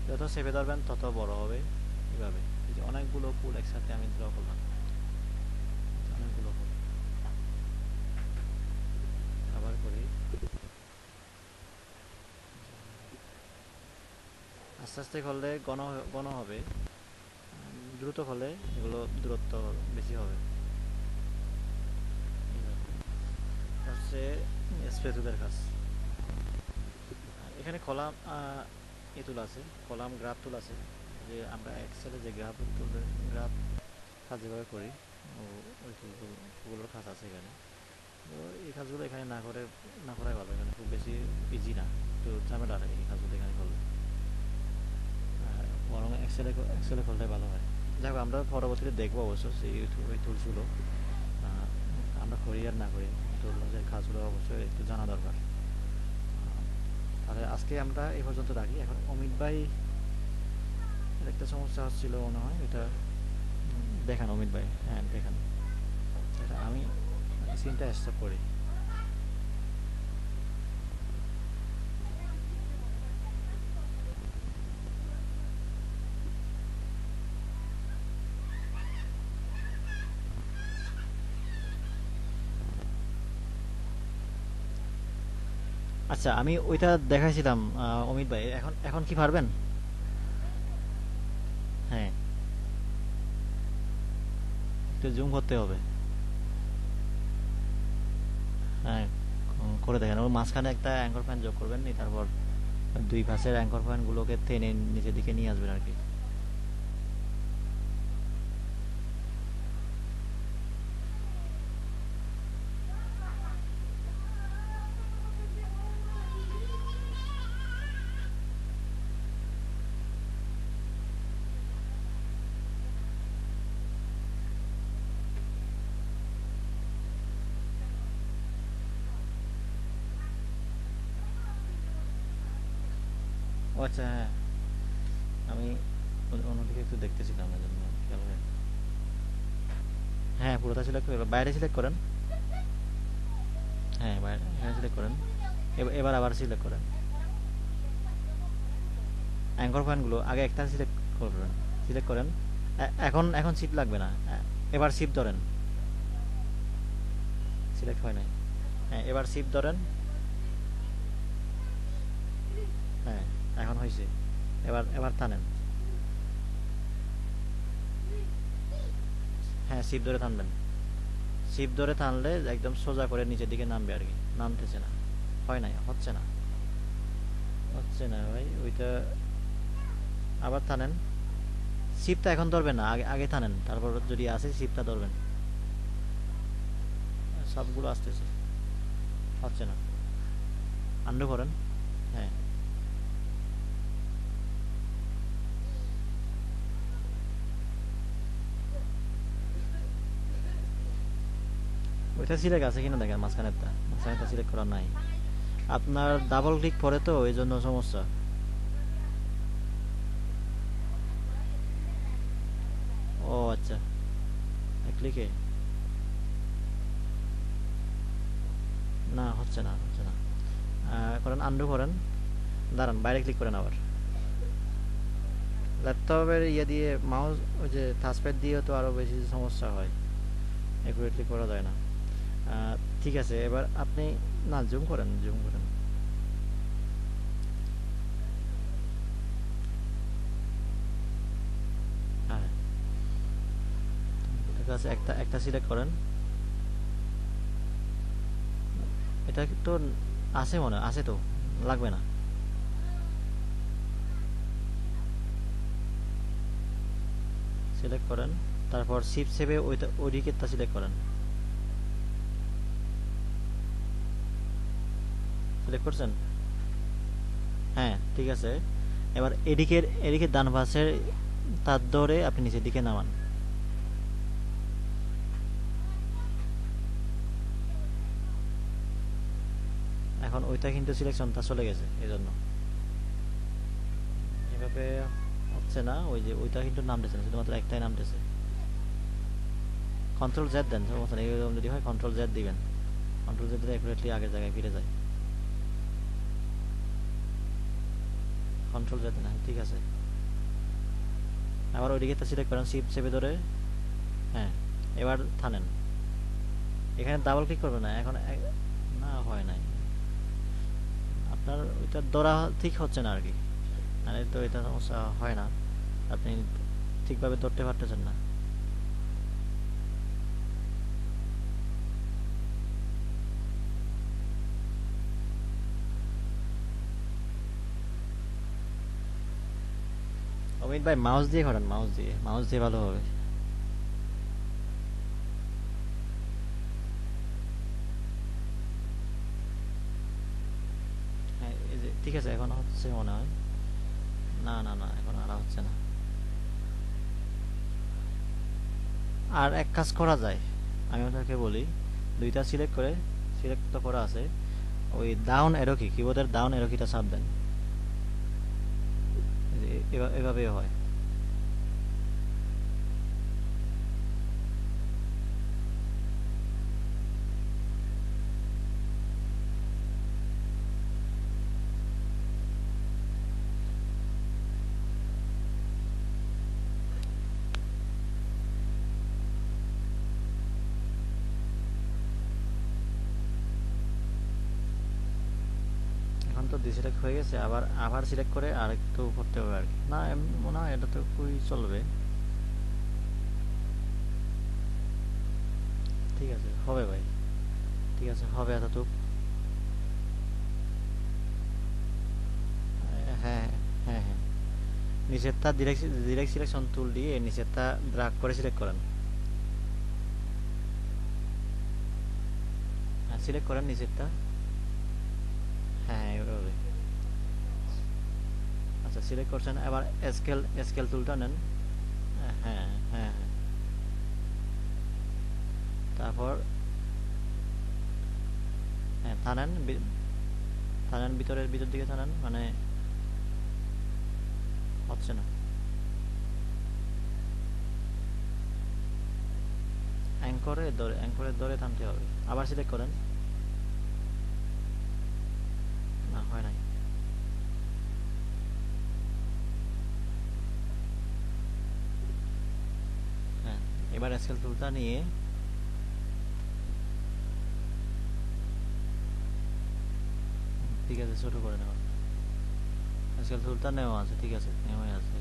যত চেপে ধরবেন তত বড় হবে। এইভাবে এই যে অনেকগুলো ফুল একসাথে আমি ড্র করলাম, অনেকগুলো ফুল আবার করি। আস্তে আস্তে করলে ঘন ঘন হবে, দ্রুত হলে এগুলো দূরত্ব বেশি হবে। হচ্ছে স্প্রে টুলের কাজ। এখানে কলাম এ টুল আছে, কলাম গ্রাফ টুল আছে, যে আমরা এক্সেলে যে গ্রাফ টুল গ্রাফ কাজ যেভাবে করি ওই টুলগুলোর কাজ আছে এখানে। তো এই কাজগুলো এখানে না করাই ভালো, এখানে খুব বেশি ইজি না, একটু ঝামেলা এই কাজগুলো এখানে করলে, বরং এক্সেলে করলে ভালো হয়। যাই হোক আমরা পরবর্তীতে দেখবো অবশ্য সেই ওই টুলসগুলো আমরা করি আর না করি, টুলের কাজগুলো অবশ্যই একটু জানা দরকার। তাহলে আজকে আমরা এই পর্যন্ত রাখি। এখন অমিত ভাই একটা সমস্যা হচ্ছিল মনে হয়, এটা দেখান অমিত ভাই। হ্যাঁ দেখান, এটা আমি সিনটা স্টপ করি। আচ্ছা আমি ওইটা দেখাইছিলাম অমিত ভাই, এখন এখন কি পারবেন? হ্যাঁ একটু জুম করতে হবে। হ্যাঁ করে দেখেন, ওর মাঝখানে একটা অ্যাঙ্কর পয়েন্ট যোগ করবেন নি, তারপর দুই পাশের অ্যাঙ্কর পয়েন্ট গুলোকে টেনে নিচের দিকে নিয়ে আসবেন আর কি। ও আচ্ছা হ্যাঁ, আমি অন্যদিকে একটু দেখতেছিলাম এই জন্য খেয়াল হয়। হ্যাঁ পুরোটা সিলেক্ট করে বাইরে সিলেক্ট করেন। হ্যাঁ বাইরে এখানে সিলেক্ট করেন, এবার আবার সিলেক্ট করেন অ্যাঙ্কর পয়েন্টগুলো, আগে একটা সিলেক্ট করবেন, সিলেক্ট করেন। এখন এখন শিপ লাগবে না, এবার শিপ ধরেন। সিলেক্ট হয় নাই। হ্যাঁ এবার শিপ ধরেন। হ্যাঁ এখন হয়েছে, এবার এবার টানেন। হ্যাঁ শিপ ধরে টানবেন, শিপ ধরে টানলে একদম সোজা করে নিচের দিকে নামবে আর কি, নামতেছে না, হয় নাই, হচ্ছে না, হচ্ছে না ভাই ওইটা। আবার টানেন, শিপটা এখন ধরবেন না, আগে আগে টানেন, তারপর যদি আসে শিপটা ধরবেন। সবগুলো আসতেছে, হচ্ছে না, আন্ডু করেন। হ্যাঁ ওইটা সিলেক্ট আছে কিনা দেখেন, মাঝখানেরটা সিলেক্ট করা নাই, আপনার ডাবল ক্লিক করে তো এই জন্য সমস্যা। ও আচ্ছা, ক্লিকে না, হচ্ছে না, হচ্ছে না। করেন আন্ডু করেন, দাঁড়ান বাইরে ক্লিক করেন আবার। ল্যাপটপের ইয়ে দিয়ে মাউস ওই যে টাচপ্যাড দিয়ে তো আরো বেশি সমস্যা হয়। অ্যাকুরেটলি করা যায় না। ঠিক আছে, এবার আপনি না জুম করেন, জুম করেন। হ্যাঁ, ঠিক আছে, একটা একটা সিলেক্ট করেন। এটা তো আছে, মনে হয় আছে তো, লাগবে না। সিলেক্ট করেন, তারপর শিফট সেভে ওইটা ওইদিকেরটা সিলেক্ট করেন। সিলেক্ট করছেন? হ্যাঁ, ঠিক আছে। এবার এদিকের ডান পাশের তার ধরে আপনি নিচের দিকে নামান। এখন ওইটা কিন্তু সিলেকশনটা চলে গেছে, এই জন্য এভাবে হচ্ছে না। ওই যে ওইটা কিন্তু নামতেছে না, শুধুমাত্র একটাই নামতেছে। কন্ট্রোল জেড দেন, সমস্যা নেই। এরকম যদি হয় কন্ট্রোল জেড দিবেন। কন্ট্রোল জেড দিলে অ্যাকুরেটলি আগের জায়গায় ফিরে যায়। কন্ট্রোল জেড দেন, হ্যাঁ, ঠিক আছে। আবার ওইদিকে সিলেক্ট করেন, শিফট চেপে ধরে। হ্যাঁ, এবার থানেন। এখানে ডাবল ক্লিক করবেন না এখন। না, হয় নাই। আপনার ওইটা ধরা ঠিক হচ্ছে না আর কি। মানে তো এটা সমস্যা হয় না, আপনি ঠিকভাবে ধরতে পারতেছেন না। অমিত ভাই, মাউস দিয়ে করেন, মাউস দিয়ে ভালো হবে। হ্যাঁ, এই যে ঠিক আছে, এখন হচ্ছে মনে হয়। না না না, এখন আর হচ্ছে না। আর এক কাজ করা যায়, আমি আপনাকে বলি। দুইটা সিলেক্ট করে, সিলেক্ট তো করা আছে, ওই ডাউন এরো কি, কিবোর্ডের ডাউন এরো কিটা চাপ দেন। এভাবে হয়। এখন তো সিলেক্ট হয়ে গেছে, আবার আবার সিলেক্ট করে আরেকটু করতে হবে আর কি। না, মনে হয় এটা তো খুবই চলবে। ঠিক আছে, হবে ভাই। ঠিক আছে, হবে এতটুক। হ্যাঁ হ্যাঁ হ্যাঁ, নিচেরটা ডিরেক্ট ডিরেক্ট সিলেকশন টুল দিয়ে নিচেরটা ড্রাগ করে সিলেক্ট করেন। হ্যাঁ, সিলেক্ট করেন নিচেরটা। হ্যাঁ হ্যাঁ, এভাবে। আচ্ছা, সিলেক্ট করছেন, এবার স্কেল স্কেল টুলটা নেন। হ্যাঁ হ্যাঁ হ্যাঁ। তারপর হ্যাঁ, টানেন, টানেন ভিতরের ভিতর দিকে টানেন, মানে হচ্ছে না। অ্যাঙ্করে ধরে টানতে হবে। আবার সিলেক্ট করেন। না, হয় নাই। হ্যাঁ, এবার স্কেল টুলটা নিয়ে, ঠিক আছে, ছোট করে নেওয়া। স্কেল টুলটা নেওয়া আছে, ঠিক আছে, নেওয়া আছে।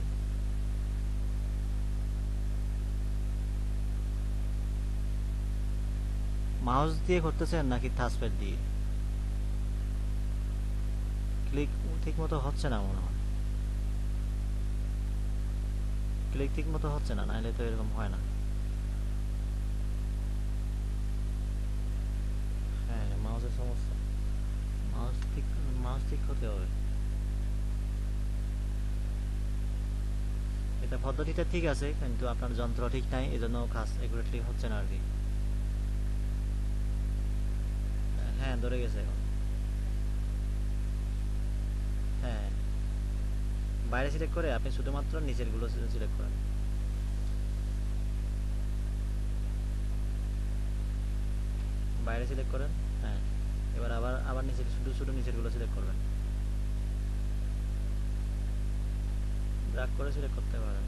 মাউস দিয়ে করতেছেন নাকি টাচপ্যাড দিয়ে? ক্লিক ঠিক মতো হচ্ছে না মনে হয়। ক্লিক ঠিক মতো হচ্ছে না, নাহলে তো এরকম হয় না। হ্যাঁ, মাউসের সমস্যা। মাউস ঠিক, মাউস ঠিক হতে হবে। এটা পদ্ধতিটা ঠিক আছে, কিন্তু আপনার যন্ত্র ঠিক নাই, এজন্য কাজ একুরেটলি হচ্ছে না আর কি। হ্যাঁ, ধরে গেছে এখন। হ্যাঁ, বাইরে সিলেক্ট করে আপনি শুধুমাত্র নিচের গুলো সিলেক্ট করেন। বাইরে সিলেক্ট করেন। হ্যাঁ, এবার আবার আবার নিচের, শুধু শুধু নিচের গুলো সিলেক্ট করবেন। ড্র্যাগ করে সিলেক্ট করতে পারেন।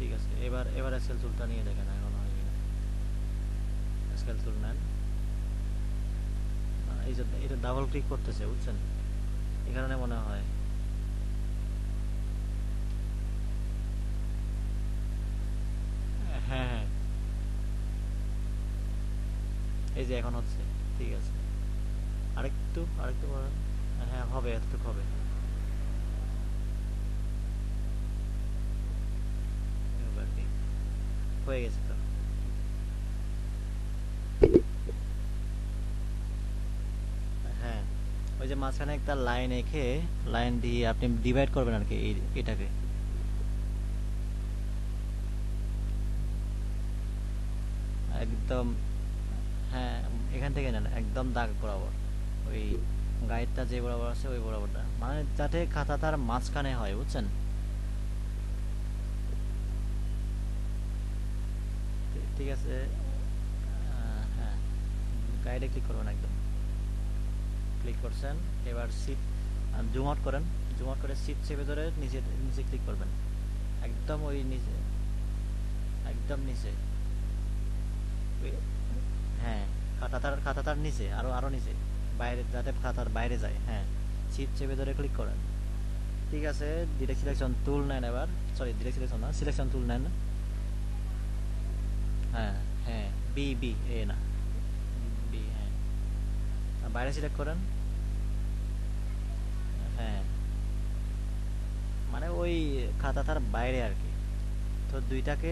ঠিক আছে, এবার এবার স্কেল টুলটা নিয়ে দেখেন এখন হয় কিনা। স্কেল টুল নেন, এই যে এটা ডাবল ক্লিক করতেছে বুঝছেন, এই কারণে মনে হয়। হ্যাঁ হ্যাঁ, এই যে এখন হচ্ছে, ঠিক আছে। আরেকটু আরেকটু করেন। হ্যাঁ হবে, এতটুকু হবে। এবার কি হয়ে গেছে তো। হ্যাঁ, ওই যে মাঝখানে একটা লাইন এঁকে, লাইন দিয়ে আপনি ডিভাইড করবেন আর কি এটাকে একদম। হ্যাঁ, এখান থেকে নেন একদম দাগ বরাবর, ওই গাইডটা যে বরাবর আছে ওই বরাবরটা, মানে যাতে খাতাটার মাঝখানে হয় বুঝছেন। ঠিক আছে। হ্যাঁ, গাইডে ক্লিক করবেন একদম, ক্লিক করছেন। এবার সিট জুম আউট করেন, জুম আউট করে সিট চেপে ধরে নিচে নিচে ক্লিক করবেন, একদম ওই নিচে, একদম নিচে। হ্যাঁ, খাতাটার নিচে, আরো আরো নিচে, বাইরে যাতে খাতার বাইরে যায়। হ্যাঁ, সিট চেপে ধরে ক্লিক করেন। ঠিক আছে, ডিরেক্ট সিলেকশন টুল নেন এবার, সরি ডিরেক্ট সিলেকশন না, সিলেকশন টুল নেন। হ্যাঁ হ্যাঁ, বি বি এ না, বি, হ্যাঁ, বাইরে সিলেক্ট করেন। হ্যাঁ, মানে ওই খাতাটার বাইরে আর কি। তো দুইটাকে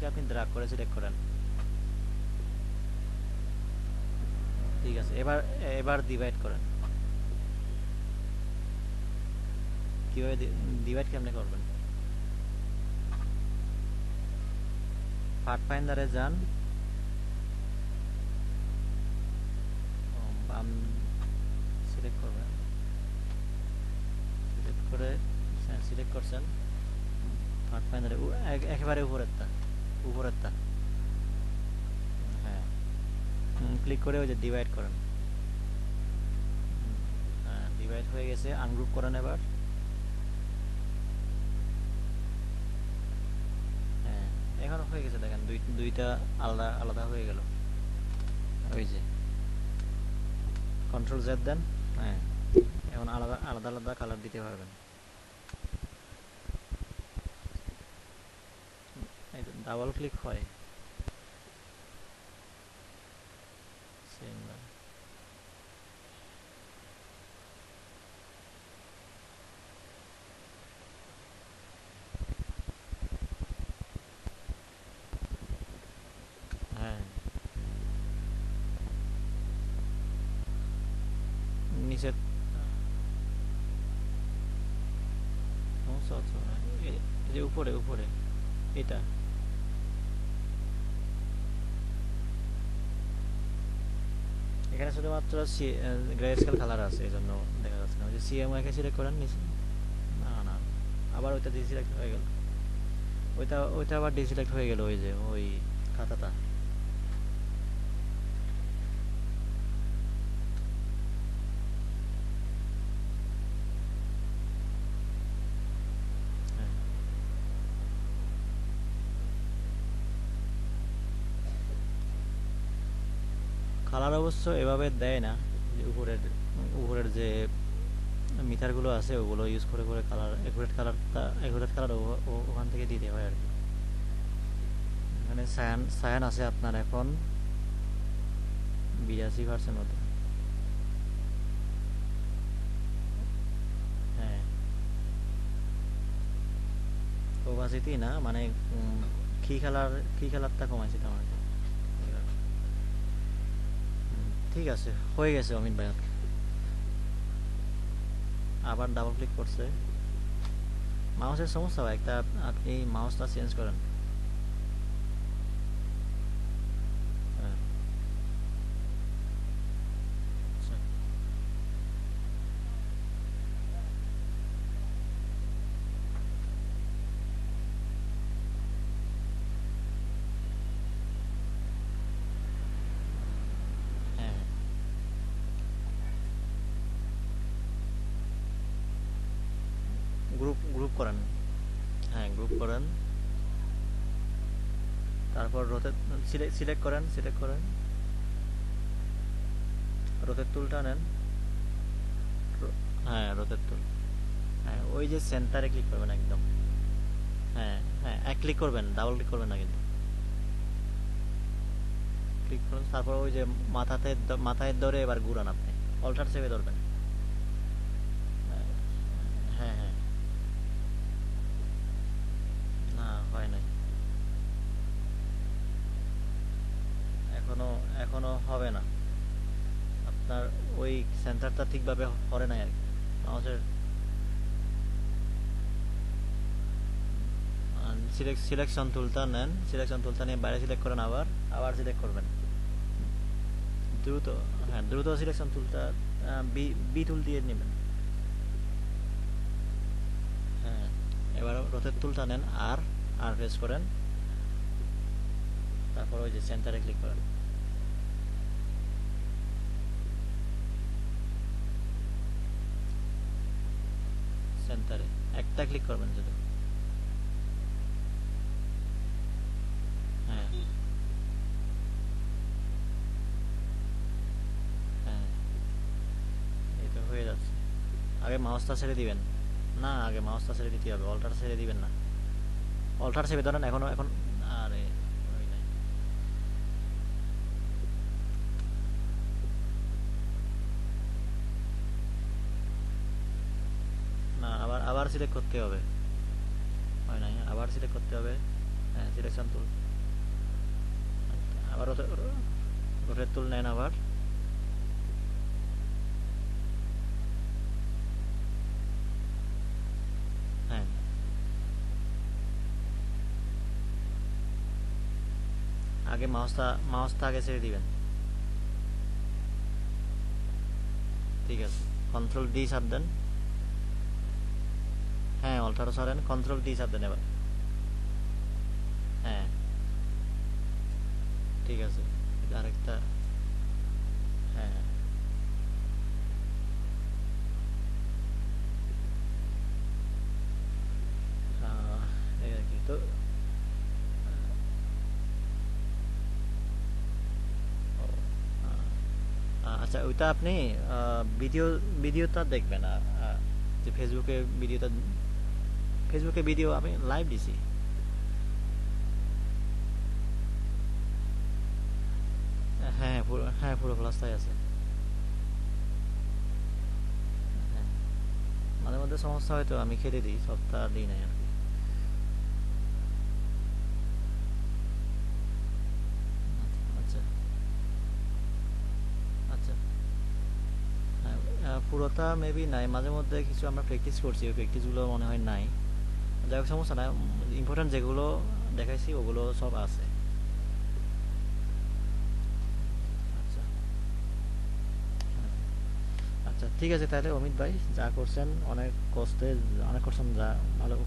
আপনি ড্রাগ করে সিলেক্ট করেন। ঠিক আছে, এবার এবার ডিভাইড করেন। কিভাবে ডিভাইড কেমনে করবেন? পার্ট ফাইন্ডারে যান, বাম সিলেক্ট করবেন, সিলেক্ট করে সিলেক্ট করছেন পার্ট ফাইন্ডারে একেবারে উপরেরটা, উপরেরটা। হ্যাঁ, ক্লিক করে ওই যে ডিভাইড করেন। হ্যাঁ, ডিভাইড হয়ে গেছে, আনগ্রুপ করেন এবার। হ্যাঁ, এখন হয়ে গেছে দেখেন, দুইটা আলাদা আলাদা হয়ে গেল। ওই যে কন্ট্রোল জেড দেন। হ্যাঁ, এখন আলাদা আলাদা আলাদা কালার দিতে পারবেন। এই ডাবল ক্লিক হয় সেম। হ্যাঁ, নিচে সমস্যা হচ্ছে না, এই যে উপরে উপরে এটা। এখানে শুধুমাত্র গ্রে স্কেল কালার আছে, এই জন্য দেখা যাচ্ছে না। ওই যে সিএমওয়াই কে সিলেক্ট করেন নিচে। না না, আবার ওইটা ডিসিলেক্ট হয়ে গেল, ওইটা ওইটা আবার ডিসিলেক্ট হয়ে গেল, ওই যে ওই খাতাটা। হ্যাঁ, কালার অবশ্য এভাবে দেয় না, যে উপরের উপরের যে মিটারগুলো আছে ওগুলো ইউজ করে করে কালার, একুরেট কালার ওখান থেকে দিতে হয় আর কি। এখানে সায়ান সায়ান আছে আপনার এখন 82% মতো। হ্যাঁ, ওভাসিটি না, মানে কি কালার, কি কালারটা কমাইছিলাম আর কি। ঠিক আছে, হয়ে গেছে অমিত ভাই। আবার ডাবল ক্লিক করছে। মাউসের সমস্যা হয় একটা, আপনি মাউসটা চেঞ্জ করেন। হ্যাঁ, আচ্ছা। হ্যাঁ, গ্রুপ গ্রুপ করেন। হ্যাঁ, গ্রুপ করেন। তারপর রোটেট সিলেক্ট করেন, রোটেট টুলটা নেন। হ্যাঁ, রোটেট টুল। হ্যাঁ, ওই যে সেন্টারে ক্লিক করবেন একদম। হ্যাঁ হ্যাঁ, এক ক্লিক করবেন, ডাবল ক্লিক করবেন না কিন্তু। ক্লিক করুন, তারপর ওই যে মাথায় ধরে এবার ঘুরান আপনি। অল্টার চেপে ধরবেন। হ্যাঁ হ্যাঁ। না, হয় নাই। এখনো এখনো হবে না। আপনার ওই সেন্টারটা ঠিকভাবে করে নাই আর কি। মাউসের সিলেকশন টুলটা নেন, সিলেকশন টুলটা নিয়ে বাইরে সিলেক্ট করেন, আবার আবার সিলেক্ট করবেন দ্রুত। হ্যাঁ, দ্রুত সিলেকশন টুলটা বি বি টুল দিয়ে নেবেন। হ্যাঁ, এবার রোটেট টুলটা নেন, আর আর প্রেস করেন, তারপর ওই যে সেন্টারে ক্লিক করেন। সেন্টারে একটা ক্লিক করবেন শুধু। হ্যাঁ হ্যাঁ, এই তো হয়ে যাচ্ছে। আগে মাউসটা ছেড়ে দিবেন। না, আগে মাউসটা ছেড়ে দিতে হবে, অল্টার ছেড়ে দিবেন না। অল্টার চেপে ধরেন এখনো এখন। আরে, ওই নাই। না, আবার আবার সিলেক্ট করতে হবে। হয় নাই, আবার সিলেক্ট করতে হবে। হ্যাঁ, সিলেকশন টুল। আবার রোটেট টুল নেন আবার। হ্যাঁ, আগে মাউসটা আগে ছেড়ে দিবেন। ঠিক আছে, কন্ট্রোল ডি চাপ দেন। হ্যাঁ, অল্টারও ছাড়েন, কন্ট্রোল ডি চাপ দেন এবার। হ্যাঁ, ঠিক আছে। এটা আরেকটা। হ্যাঁ, এই আর কি তো। আচ্ছা, ওইটা আপনি ভিডিও ভিডিওটা দেখবেন। যে ফেসবুকে ভিডিও আমি লাইভ দিছি। হ্যাঁ, পুরো ক্লাসটাই আছে। হ্যাঁ, মাঝে মধ্যে সমস্যা হয়তো আমি খেতে দিই, সবটা দিই নাই আর কি। আচ্ছা আচ্ছা। হ্যাঁ, পুরোটা মেবি নাই, মাঝে মধ্যে কিছু আমরা প্র্যাকটিস করছি, ওই প্র্যাকটিসগুলো মনে হয় নাই। যাই হোক, সমস্যা নাই। ইম্পর্টেন্ট যেগুলো দেখাইছি ওগুলো সব আছে। আচ্ছা। হ্যাঁ, আচ্ছা ঠিক আছে তাহলে অমিত ভাই, যা করছেন অনেক কষ্টে, অনেক করছেন, যা ভালো,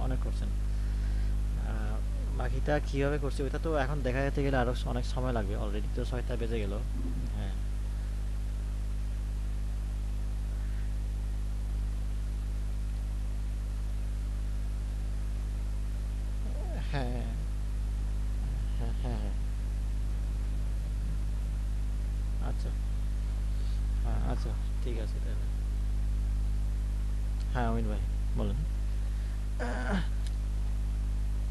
অনেক করছেন। আহ, বাকিটা কিভাবে করছি ওইটা তো এখন দেখা যেতে গেলে আরো অনেক সময় লাগবে, অলরেডি তো 6টা বেজে গেল। হ্যাঁ হ্যাঁ হ্যাঁ হ্যাঁ হ্যাঁ। আচ্ছা। হ্যাঁ আচ্ছা, ঠিক আছে তাহলে। হ্যাঁ অমিত ভাই, বলেন।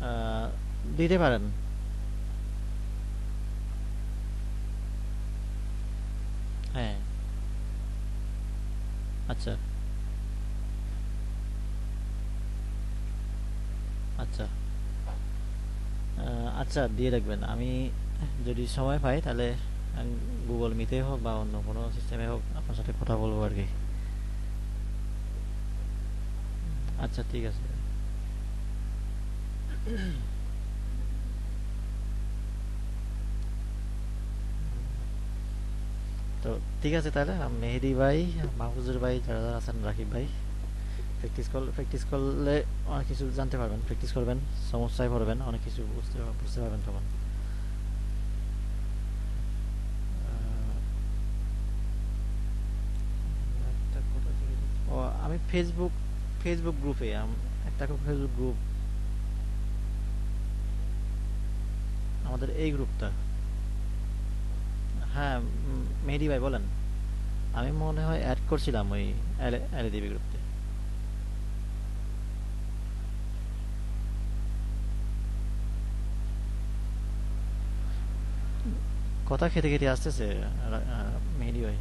আহ, দিতে পারেন। হ্যাঁ। আচ্ছা আচ্ছা। আচ্ছা, দিয়ে রাখবেন। আমি যদি সময় পাই তাহলে গুগল মিটে হোক বা অন্য কোনো সিস্টেমে হোক আপনার সাথে কথা বলবো আর কি। আচ্ছা ঠিক আছে। তো ঠিক আছে তাহলে, মেহেদি ভাই, মাহফুজুর ভাই, যারা যারা আছেন, রাকিব ভাই, প্র্যাকটিস করলে অনেক কিছু জানতে পারবেন। প্র্যাকটিস করবেন, সমস্যায় পড়বেন, অনেক কিছু বুঝতে পারবেন তখন। একটা কোথা থেকে ও, আমি ফেসবুক গ্রুপে একটা ফেসবুক গ্রুপ। আমাদের এই গ্রুপটা। হ্যাঁ, মেহেদি ভাই বলেন। আমি মনে হয় অ্যাড করছিলাম ওই এলএডিবি গ্রুপতে। কথা খেতে খেতে আসতেছে মেহেদি ভাই।